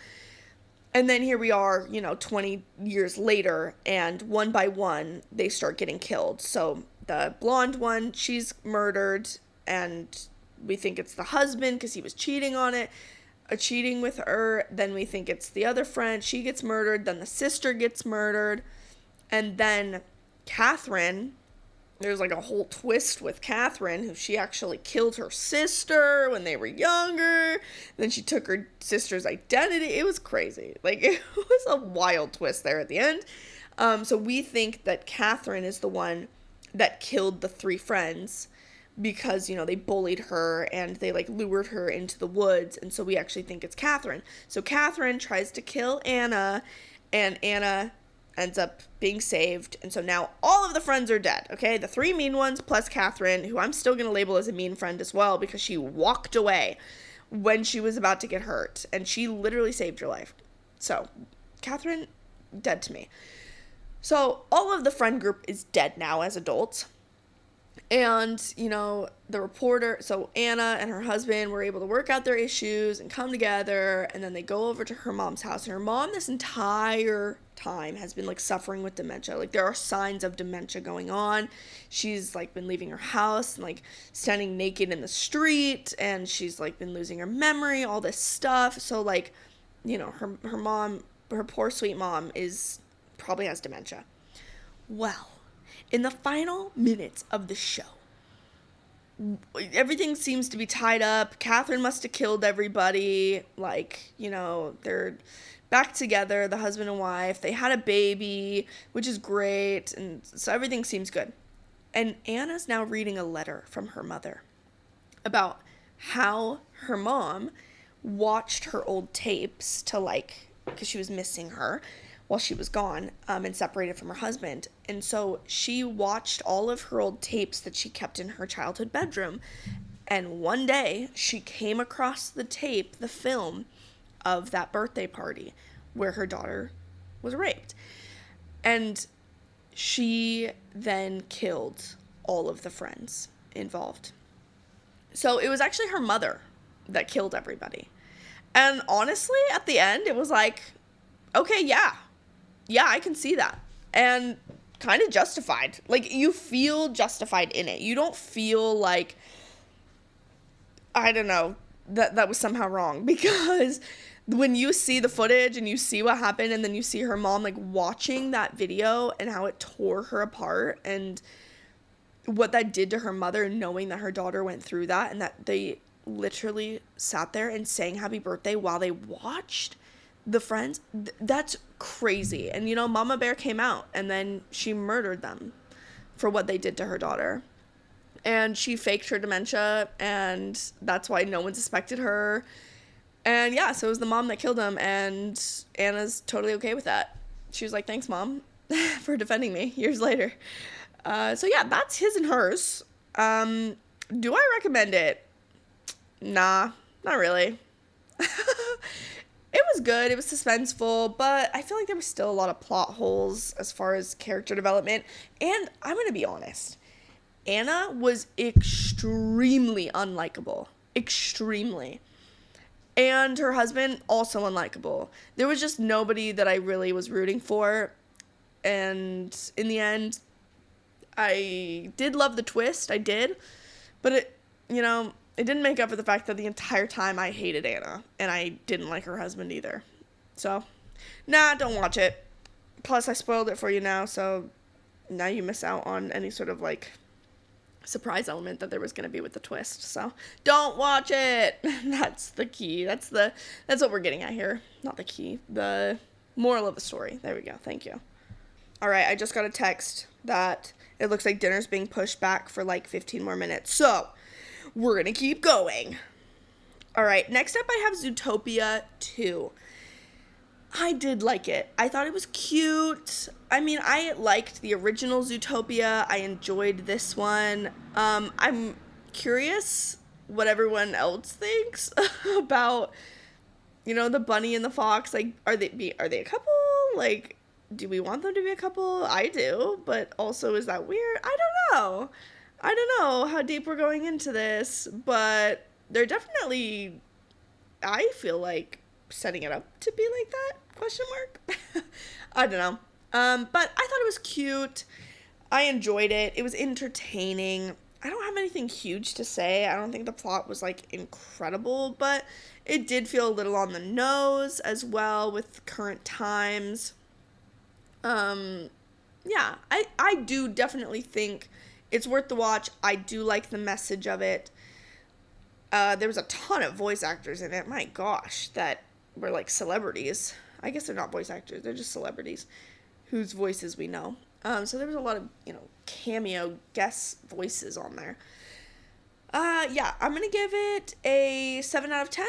And then here we are, you know, 20 years later, and one by one, they start getting killed. So the blonde one, she's murdered, and we think it's the husband because he was cheating with her. Then we think it's the other friend. She gets murdered. Then the sister gets murdered. And then Catherine, there's like a whole twist with Catherine, who she actually killed her sister when they were younger. Then she took her sister's identity. It was crazy. Like, it was a wild twist there at the end. So we think that Catherine is the one that killed the three friends because, you know, they bullied her and they, like, lured her into the woods. And so we actually think it's Catherine. So Catherine tries to kill Anna, and Anna ends up being saved, and so now all of the friends are dead, okay? The three mean ones plus Catherine, who I'm still going to label as a mean friend as well, because she walked away when she was about to get hurt, and she literally saved your life. So, Catherine, dead to me. So, all of the friend group is dead now as adults, and, you know, the reporter, so Anna and her husband were able to work out their issues and come together, and then they go over to her mom's house, and her mom this entire time has been, like, suffering with dementia. Like, there are signs of dementia going on. She's, like, been leaving her house and, like, standing naked in the street, and she's, like, been losing her memory, all this stuff. So, like, you know, her mom, her poor sweet mom probably has dementia. Well, in the final minutes of the show, everything seems to be tied up. Catherine must have killed everybody. Like, you know, they're back together, the husband and wife. They had a baby, which is great. And so everything seems good. And Anna's now reading a letter from her mother about how her mom watched her old tapes to, like, because she was missing her, while she was gone, and separated from her husband. And so she watched all of her old tapes that she kept in her childhood bedroom. And one day she came across the tape, the film of that birthday party where her daughter was raped. And she then killed all of the friends involved. So it was actually her mother that killed everybody. And honestly, at the end, it was like, okay, yeah, I can see that. And kind of justified. Like, you feel justified in it. You don't feel like, I don't know, that was somehow wrong. Because when you see the footage and you see what happened, and then you see her mom, like, watching that video and how it tore her apart, and what that did to her mother, knowing that her daughter went through that, and that they literally sat there and sang happy birthday while they watched the friends, that's crazy. And, Mama Bear came out, and then she murdered them for what they did to her daughter. And she faked her dementia, and that's why no one suspected her. And yeah, so it was the mom that killed him, and Anna's totally okay with that. She was like, thanks, Mom, for defending me years later. So yeah, that's His and Hers. Do I recommend it? Nah, not really. It was good. It was suspenseful, but I feel like there was still a lot of plot holes as far as character development. And I'm going to be honest. Anna was extremely unlikable. Extremely. And her husband, also unlikable. There was just nobody that I really was rooting for. And in the end, I did love the twist. I did. But it didn't make up for the fact that the entire time I hated Anna. And I didn't like her husband either. So, nah, don't watch it. Plus, I spoiled it for you now. So, now you miss out on any sort of, surprise element that there was going to be with the twist. So, don't watch it. That's the key. That's what we're getting at here. Not the key. The moral of the story. There we go. Thank you. All right, I just got a text that it looks like dinner's being pushed back for 15 more minutes. So, we're going to keep going. All right, next up I have Zootopia 2. I did like it. I thought it was cute. I mean, I liked the original Zootopia. I enjoyed this one. I'm curious what everyone else thinks about, the bunny and the fox. Are they a couple? Do we want them to be a couple? I do, but also, is that weird? I don't know how deep we're going into this, but they're definitely, I feel like, setting it up to be like that, ? I don't know. But I thought it was cute. I enjoyed it. It was entertaining. I don't have anything huge to say. I don't think the plot was, incredible, but it did feel a little on the nose as well with current times. Yeah, I do definitely think it's worth the watch. I do like the message of it. There was a ton of voice actors in it. My gosh, that were celebrities. I guess they're not voice actors. They're just celebrities whose voices we know. So there was a lot of, cameo guest voices on there. Yeah, I'm going to give it a 7 out of 10.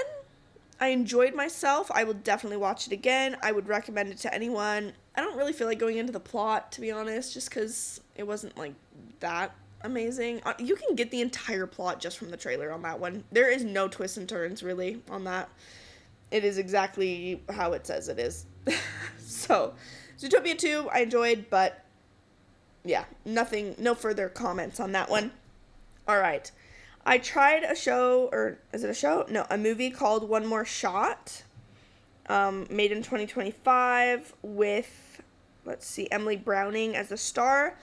I enjoyed myself. I will definitely watch it again. I would recommend it to anyone. I don't really feel like going into the plot, to be honest, just because it wasn't, that amazing. You can get the entire plot just from the trailer on that one. There is no twists and turns, really, on that. It is exactly how it says it is. So, Zootopia 2, I enjoyed, but, yeah, no further comments on that one. All right. I tried a show, or is it a show? No, a movie called One More Shot, made in 2025 with, Emily Browning as the star.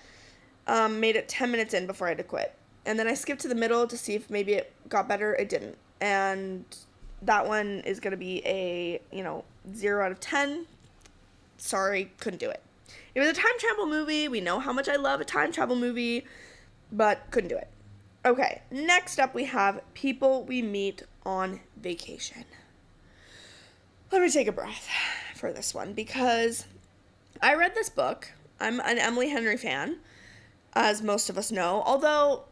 Made it 10 minutes in before I had to quit. And then I skipped to the middle to see if maybe it got better. It didn't. And that one is going to be a, 0 out of 10. Sorry, couldn't do it. It was a time travel movie. We know how much I love a time travel movie, but couldn't do it. Okay, next up we have People We Meet on Vacation. Let me take a breath for this one because I read this book. I'm an Emily Henry fan, as most of us know. Although,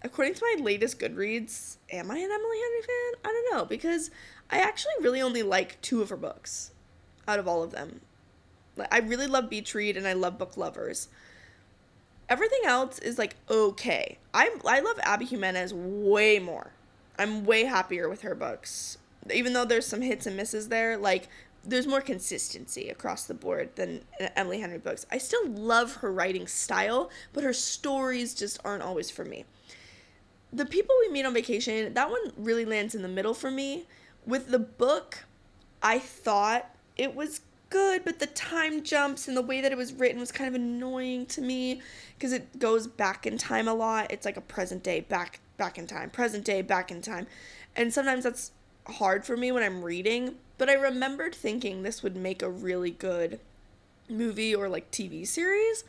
according to my latest Goodreads, am I an Emily Henry fan? I don't know, because I actually really only like 2 of her books out of all of them. I really love Beach Read and I love Book Lovers. Everything else is like okay. I love Abby Jimenez way more. I'm way happier with her books. Even though there's some hits and misses there, like there's more consistency across the board than Emily Henry books. I still love her writing style, but her stories just aren't always for me. The People We Meet on Vacation, that one really lands in the middle for me. With the book, I thought it was good, but the time jumps and the way that it was written was kind of annoying to me because it goes back in time a lot. It's like a present day back in time, present day back in time. And sometimes that's hard for me when I'm reading, but I remembered thinking this would make a really good movie or like TV series.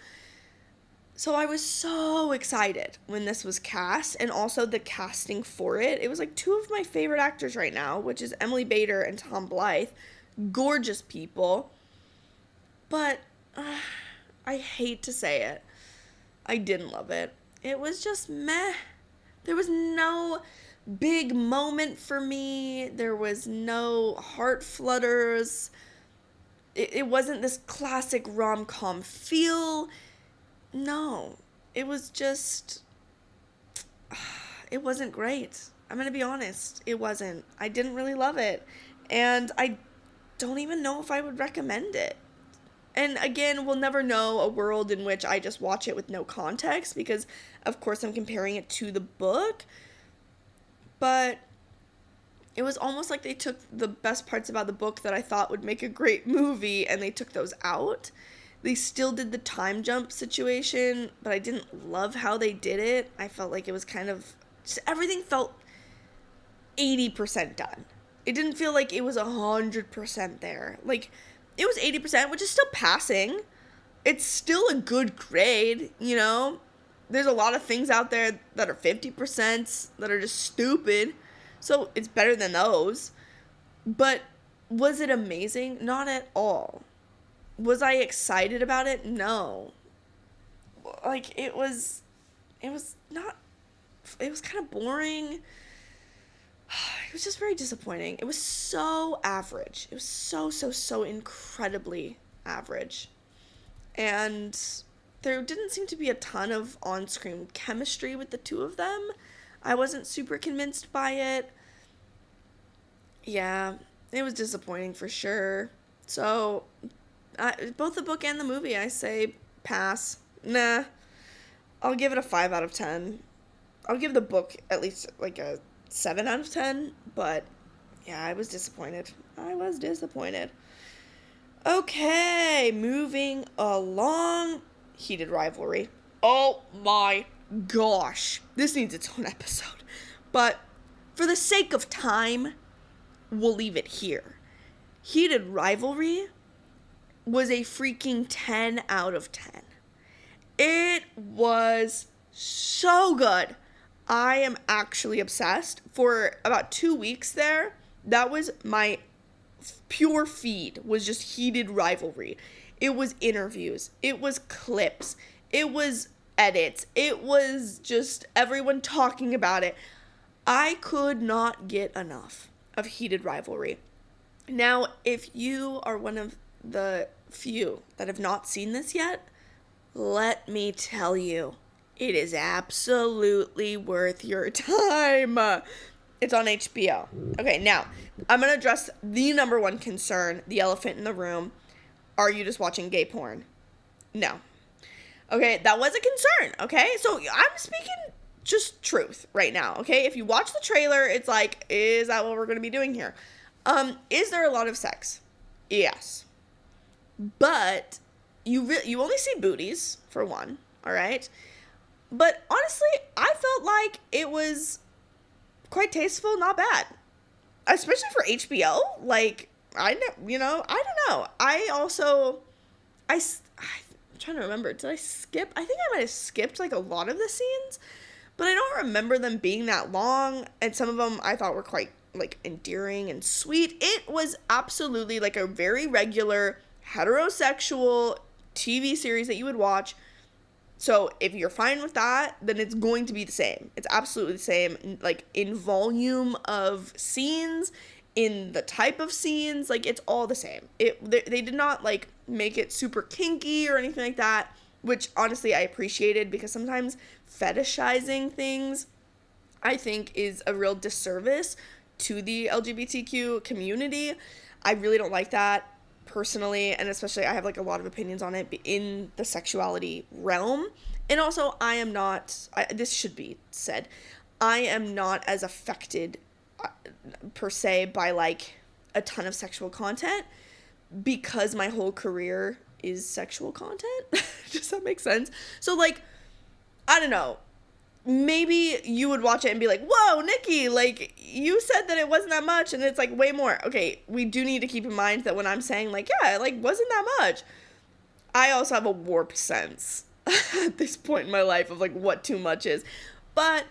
So I was so excited when this was cast, and also the casting for it. It was like two of my favorite actors right now, which is Emily Bader and Tom Blythe. Gorgeous people. But I hate to say it, I didn't love it. It was just meh. There was no big moment for me. There was no heart flutters. It wasn't this classic rom-com feel. No, it was just, it wasn't great. I'm going to be honest. It wasn't. I didn't really love it. And I don't even know if I would recommend it. And again, we'll never know a world in which I just watch it with no context because, of course, I'm comparing it to the book. But it was almost like they took the best parts about the book that I thought would make a great movie and they took those out. They still did the time jump situation, but I didn't love how they did it. I felt like it was kind of, just everything felt 80% done. It didn't feel like it was 100% there. Like, it was 80%, which is still passing. It's still a good grade, you know? There's a lot of things out there that are 50% that are just stupid. So it's better than those. But was it amazing? Not at all. Was I excited about it? No. Like, it was not, it was kind of boring. It was just very disappointing. It was so average. It was so incredibly average. And there didn't seem to be a ton of on-screen chemistry with the two of them. I wasn't super convinced by it. Yeah, it was disappointing for sure. So, both the book and the movie, I say pass. Nah. I'll give it a 5 out of 10. I'll give the book at least like a 7 out of 10, but yeah, I was disappointed. Okay, moving along. Heated rivalry. Oh my gosh. This needs its own episode. But for the sake of time, we'll leave it here. Heated rivalry was a freaking 10 out of 10. It was so good. I am actually obsessed. For about 2 weeks there, that was my pure feed, was just heated rivalry. It was interviews. It was clips. It was edits. It was just everyone talking about it. I could not get enough of heated rivalry. Now, if you are one of the few that have not seen this yet, let me tell you, it is absolutely worth your time. It's on HBO. Okay, now, I'm going to address the number one concern, the elephant in the room. Are you just watching gay porn? No. Okay, that was a concern, okay? So I'm speaking just truth right now, okay? If you watch the trailer, it's like, is that what we're going to be doing here? Is there a lot of sex? Yes. But you only see booties, for one, all right? But honestly, I felt like it was quite tasteful, not bad. Especially for HBO. Like, I'm trying to remember. Did I skip? I think I might have skipped like a lot of the scenes, but I don't remember them being that long. And some of them I thought were quite like endearing and sweet. It was absolutely like a very regular heterosexual TV series that you would watch. So if you're fine with that, then it's going to be the same. It's absolutely the same, like in volume of scenes, in the type of scenes, like it's all the same. They did not like make it super kinky or anything like that, which honestly I appreciated, because sometimes fetishizing things I think is a real disservice to the LGBTQ community. I really don't like that personally, and especially I have like a lot of opinions on it in the sexuality realm. And also I am not, this should be said, I am not as affected per se by like a ton of sexual content, because my whole career is sexual content. Does that make sense? So like, I don't know, maybe you would watch it and be like, whoa, Nikki, like, you said that it wasn't that much, and it's, like, way more. Okay, we do need to keep in mind that when I'm saying, like, yeah, it, like, wasn't that much, I also have a warped sense at this point in my life of, like, what too much is. But,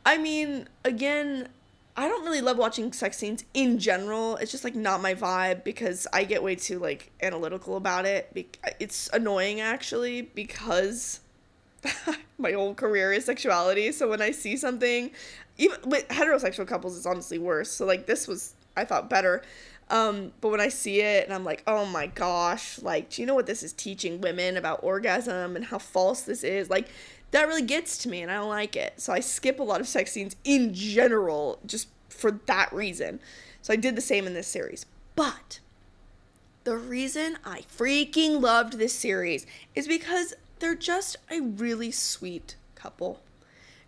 I mean, again, I don't really love watching sex scenes in general. It's just, like, not my vibe, because I get way too, like, analytical about it. It's annoying, actually, because my whole career is sexuality. So when I see something, even with heterosexual couples, it's honestly worse. So like, this was, I thought, better. But when I see it and I'm like, oh my gosh, like, do you know what this is teaching women about orgasm and how false this is? Like, that really gets to me and I don't like it. So I skip a lot of sex scenes in general just for that reason. So I did the same in this series. But the reason I freaking loved this series is because they're just a really sweet couple.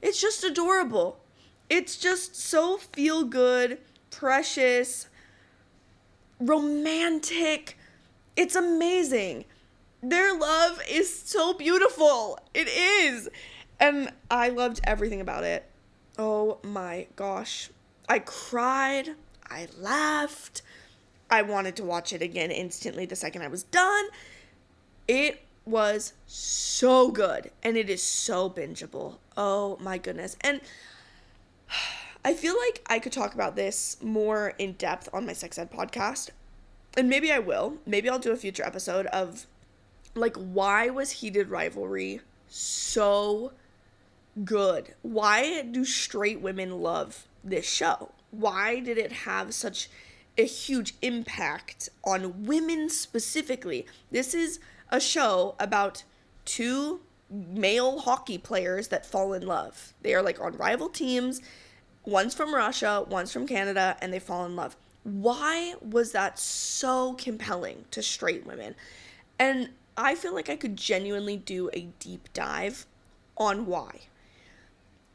It's just adorable. It's just so feel good, precious, romantic. It's amazing. Their love is so beautiful. It is. And I loved everything about it. Oh my gosh. I cried. I laughed. I wanted to watch it again instantly the second I was done. It was so good, and it is so bingeable. Oh my goodness. And I feel like I could talk about this more in depth on my sex ed podcast, and maybe I will. Maybe I'll do a future episode of like, why was Heated Rivalry so good? Why do straight women love this show? Why did it have such a huge impact on women specifically? This is a show about two male hockey players that fall in love. They are like on rival teams. One's from Russia, one's from Canada, and they fall in love. Why was that so compelling to straight women? And I feel like I could genuinely do a deep dive on why.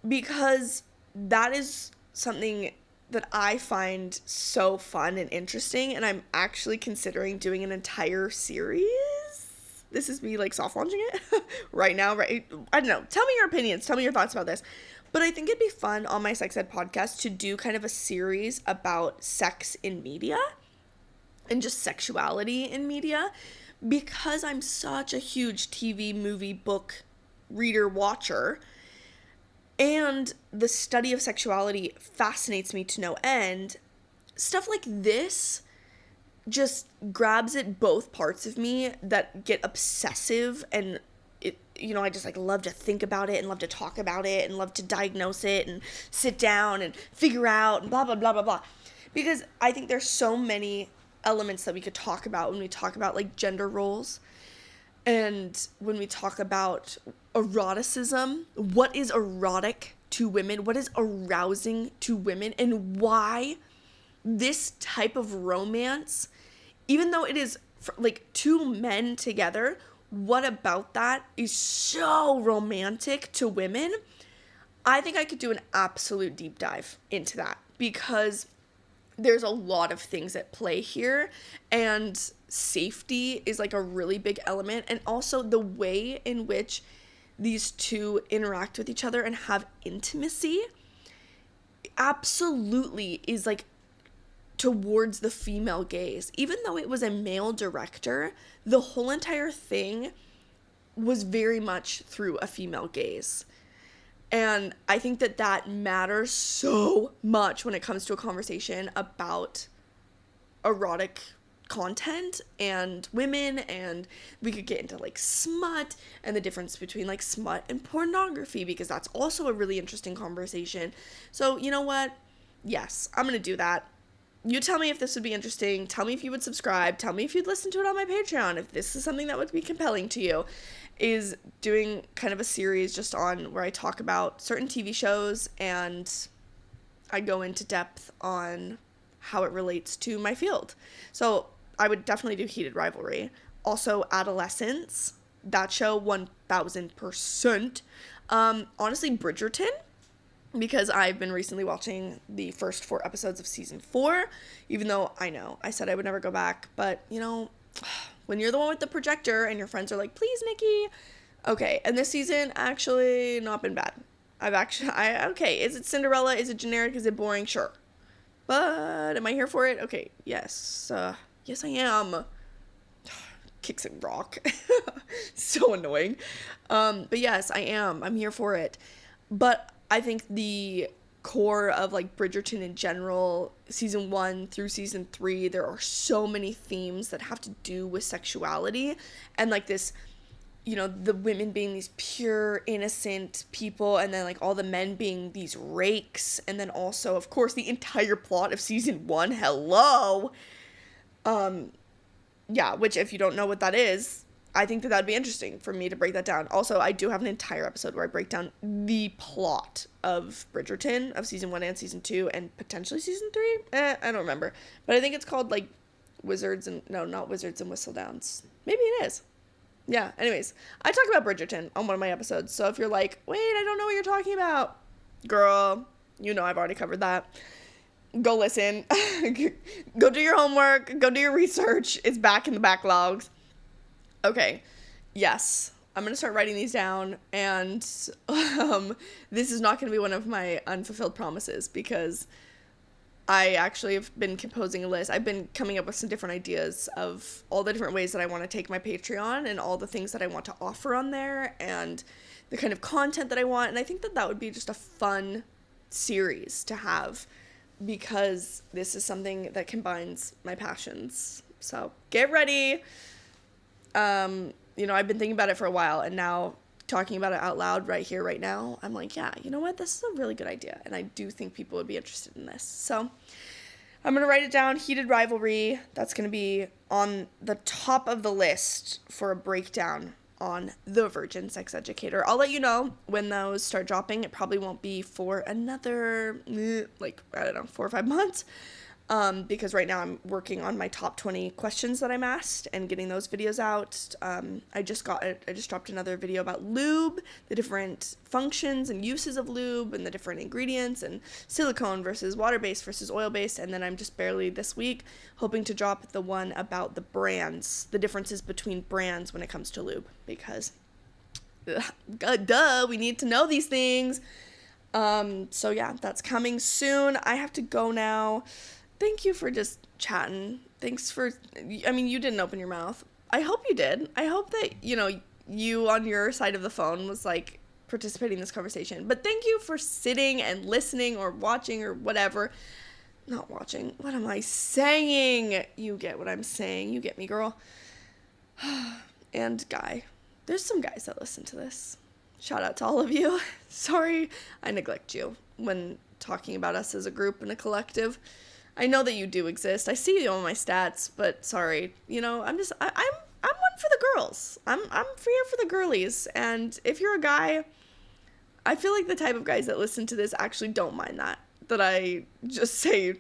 Because that is something that I find so fun and interesting, and I'm actually considering doing an entire series. This is me like soft launching it right now, right? I don't know. Tell me your opinions. Tell me your thoughts about this. But I think it'd be fun on my sex ed podcast to do kind of a series about sex in media and just sexuality in media, because I'm such a huge TV, movie, book reader, watcher, and the study of sexuality fascinates me to no end. Stuff like this just grabs at both parts of me that get obsessive, and it, you know, I just like love to think about it and love to talk about it and love to diagnose it and sit down and figure out and blah blah blah blah blah, because I think there's so many elements that we could talk about when we talk about like gender roles, and when we talk about eroticism. What is erotic to women? What is arousing to women? And why this type of romance, even though it is like two men together, what about that is so romantic to women? I think I could do an absolute deep dive into that, because there's a lot of things at play here, and safety is like a really big element, and also the way in which these two interact with each other and have intimacy absolutely is like towards the female gaze. Even though it was a male director, the whole entire thing was very much through a female gaze. And I think that that matters so much when it comes to a conversation about erotic content and women, and we could get into like smut and the difference between like smut and pornography, because that's also a really interesting conversation. So you know what? Yes, I'm gonna do that. You tell me if this would be interesting. Tell me if you would subscribe. Tell me if you'd listen to it on my Patreon. If this is something that would be compelling to you. Is doing kind of a series just on where I talk about certain TV shows and I go into depth on how it relates to my field. So I would definitely do Heated Rivalry. Also, Adolescence. That show, 1000%. Honestly, Bridgerton. Because I've been recently watching the first 4 episodes of season 4. Even though I know I said I would never go back. But, you know, when you're the one with the projector and your friends are like, please, Nikki. Okay, and this season, actually, not been bad. Okay, is it Cinderella? Is it generic? Is it boring? Sure. But am I here for it? Okay, yes. Yes, I am. Kicks and rock. So annoying. But yes, I am. I'm here for it. But I think the core of like Bridgerton in general, season 1 through season 3, there are so many themes that have to do with sexuality and like this, you know, the women being these pure innocent people and then like all the men being these rakes, and then also of course the entire plot of season 1, hello, yeah, which if you don't know what that is, I think that that'd be interesting for me to break that down. Also, I do have an entire episode where I break down the plot of Bridgerton, of season 1 and season 2, and potentially season 3. I don't remember. But I think it's called, like, not Wizards and Whistledowns. Maybe it is. Yeah, anyways. I talk about Bridgerton on one of my episodes. So if you're like, wait, I don't know what you're talking about. Girl, you know I've already covered that. Go listen. Go do your homework. Go do your research. It's back in the backlogs. Okay, yes, I'm going to start writing these down, and this is not going to be one of my unfulfilled promises, because I actually have been composing a list. I've been coming up with some different ideas of all the different ways that I want to take my Patreon and all the things that I want to offer on there and the kind of content that I want, and I think that that would be just a fun series to have, because this is something that combines my passions. So get ready. You know, I've been thinking about it for a while, and now talking about it out loud right here, right now, I'm like, yeah, you know what? This is a really good idea, and I do think people would be interested in this. So I'm going to write it down. Heated Rivalry. That's going to be on the top of the list for a breakdown on The Virgin Sex Educator. I'll let you know when those start dropping. It probably won't be for another, 4 or 5 months. Because right now I'm working on my top 20 questions that I'm asked and getting those videos out. I just dropped another video about lube, the different functions and uses of lube and the different ingredients and silicone versus water-based versus oil-based. And then I'm just barely this week hoping to drop the one about the brands, the differences between brands when it comes to lube, because we need to know these things. So yeah, that's coming soon. I have to go now. Thank you for just chatting. Thanks for, I mean, you didn't open your mouth. I hope you did. I hope that, you on your side of the phone was, like, participating in this conversation. But thank you for sitting and listening or watching or whatever. Not watching. What am I saying? You get what I'm saying. You get me, girl. And guy. There's some guys that listen to this. Shout out to all of you. Sorry I neglect you when talking about us as a group and a collective. I know that you do exist. I see you on my stats, but sorry. I'm one for the girls. I'm here for the girlies. And if you're a guy, I feel like the type of guys that listen to this actually don't mind that I just say,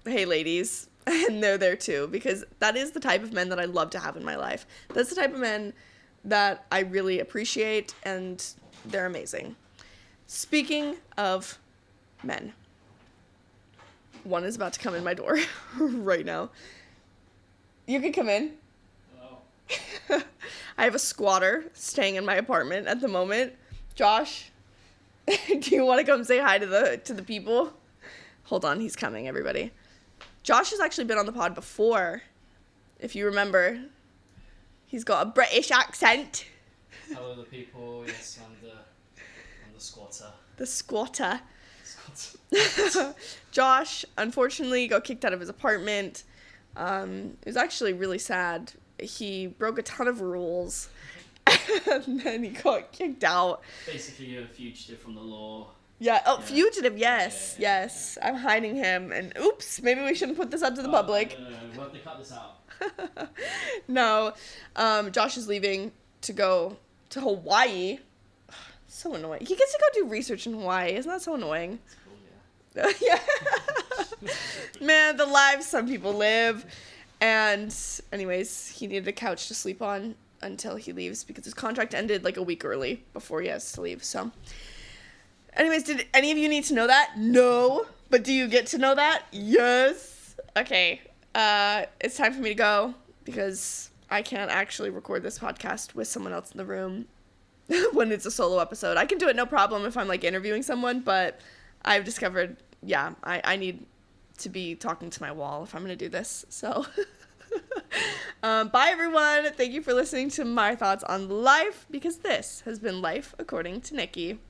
hey ladies, and they're there too, because that is the type of men that I love to have in my life. That's the type of men that I really appreciate, and they're amazing. Speaking of men, one is about to come in my door right now. You can come in. Hello. I have a squatter staying in my apartment at the moment. Josh, do you want to come say hi to the people? Hold on, he's coming, everybody. Josh has actually been on the pod before, if you remember. He's got a British accent. Hello, the people. Yes, I'm the squatter. The squatter. Josh, unfortunately, got kicked out of his apartment. It was actually really sad. He broke a ton of rules, and then he got kicked out. Basically, you're a fugitive from the law. Yeah. Oh, Yeah. fugitive. Yes. Yeah. Yes. I'm hiding him. And oops, maybe we shouldn't put this up to the public. No. We'll have to cut this out. No. Josh is leaving to go to Hawaii. So annoying. He gets to go do research in Hawaii. Isn't that so annoying? It's cool, yeah. Yeah. Man, the lives some people live. And anyways, he needed a couch to sleep on until he leaves because his contract ended like a week early before he has to leave. So anyways, did any of you need to know that? No. But do you get to know that? Yes. Okay. It's time for me to go because I can't actually record this podcast with someone else in the room when it's a solo episode. I can do it no problem if I'm like interviewing someone, but I've discovered, yeah, I need to be talking to my wall if I'm going to do this. So bye everyone. Thank you for listening to my thoughts on life because this has been Life According to Nikki.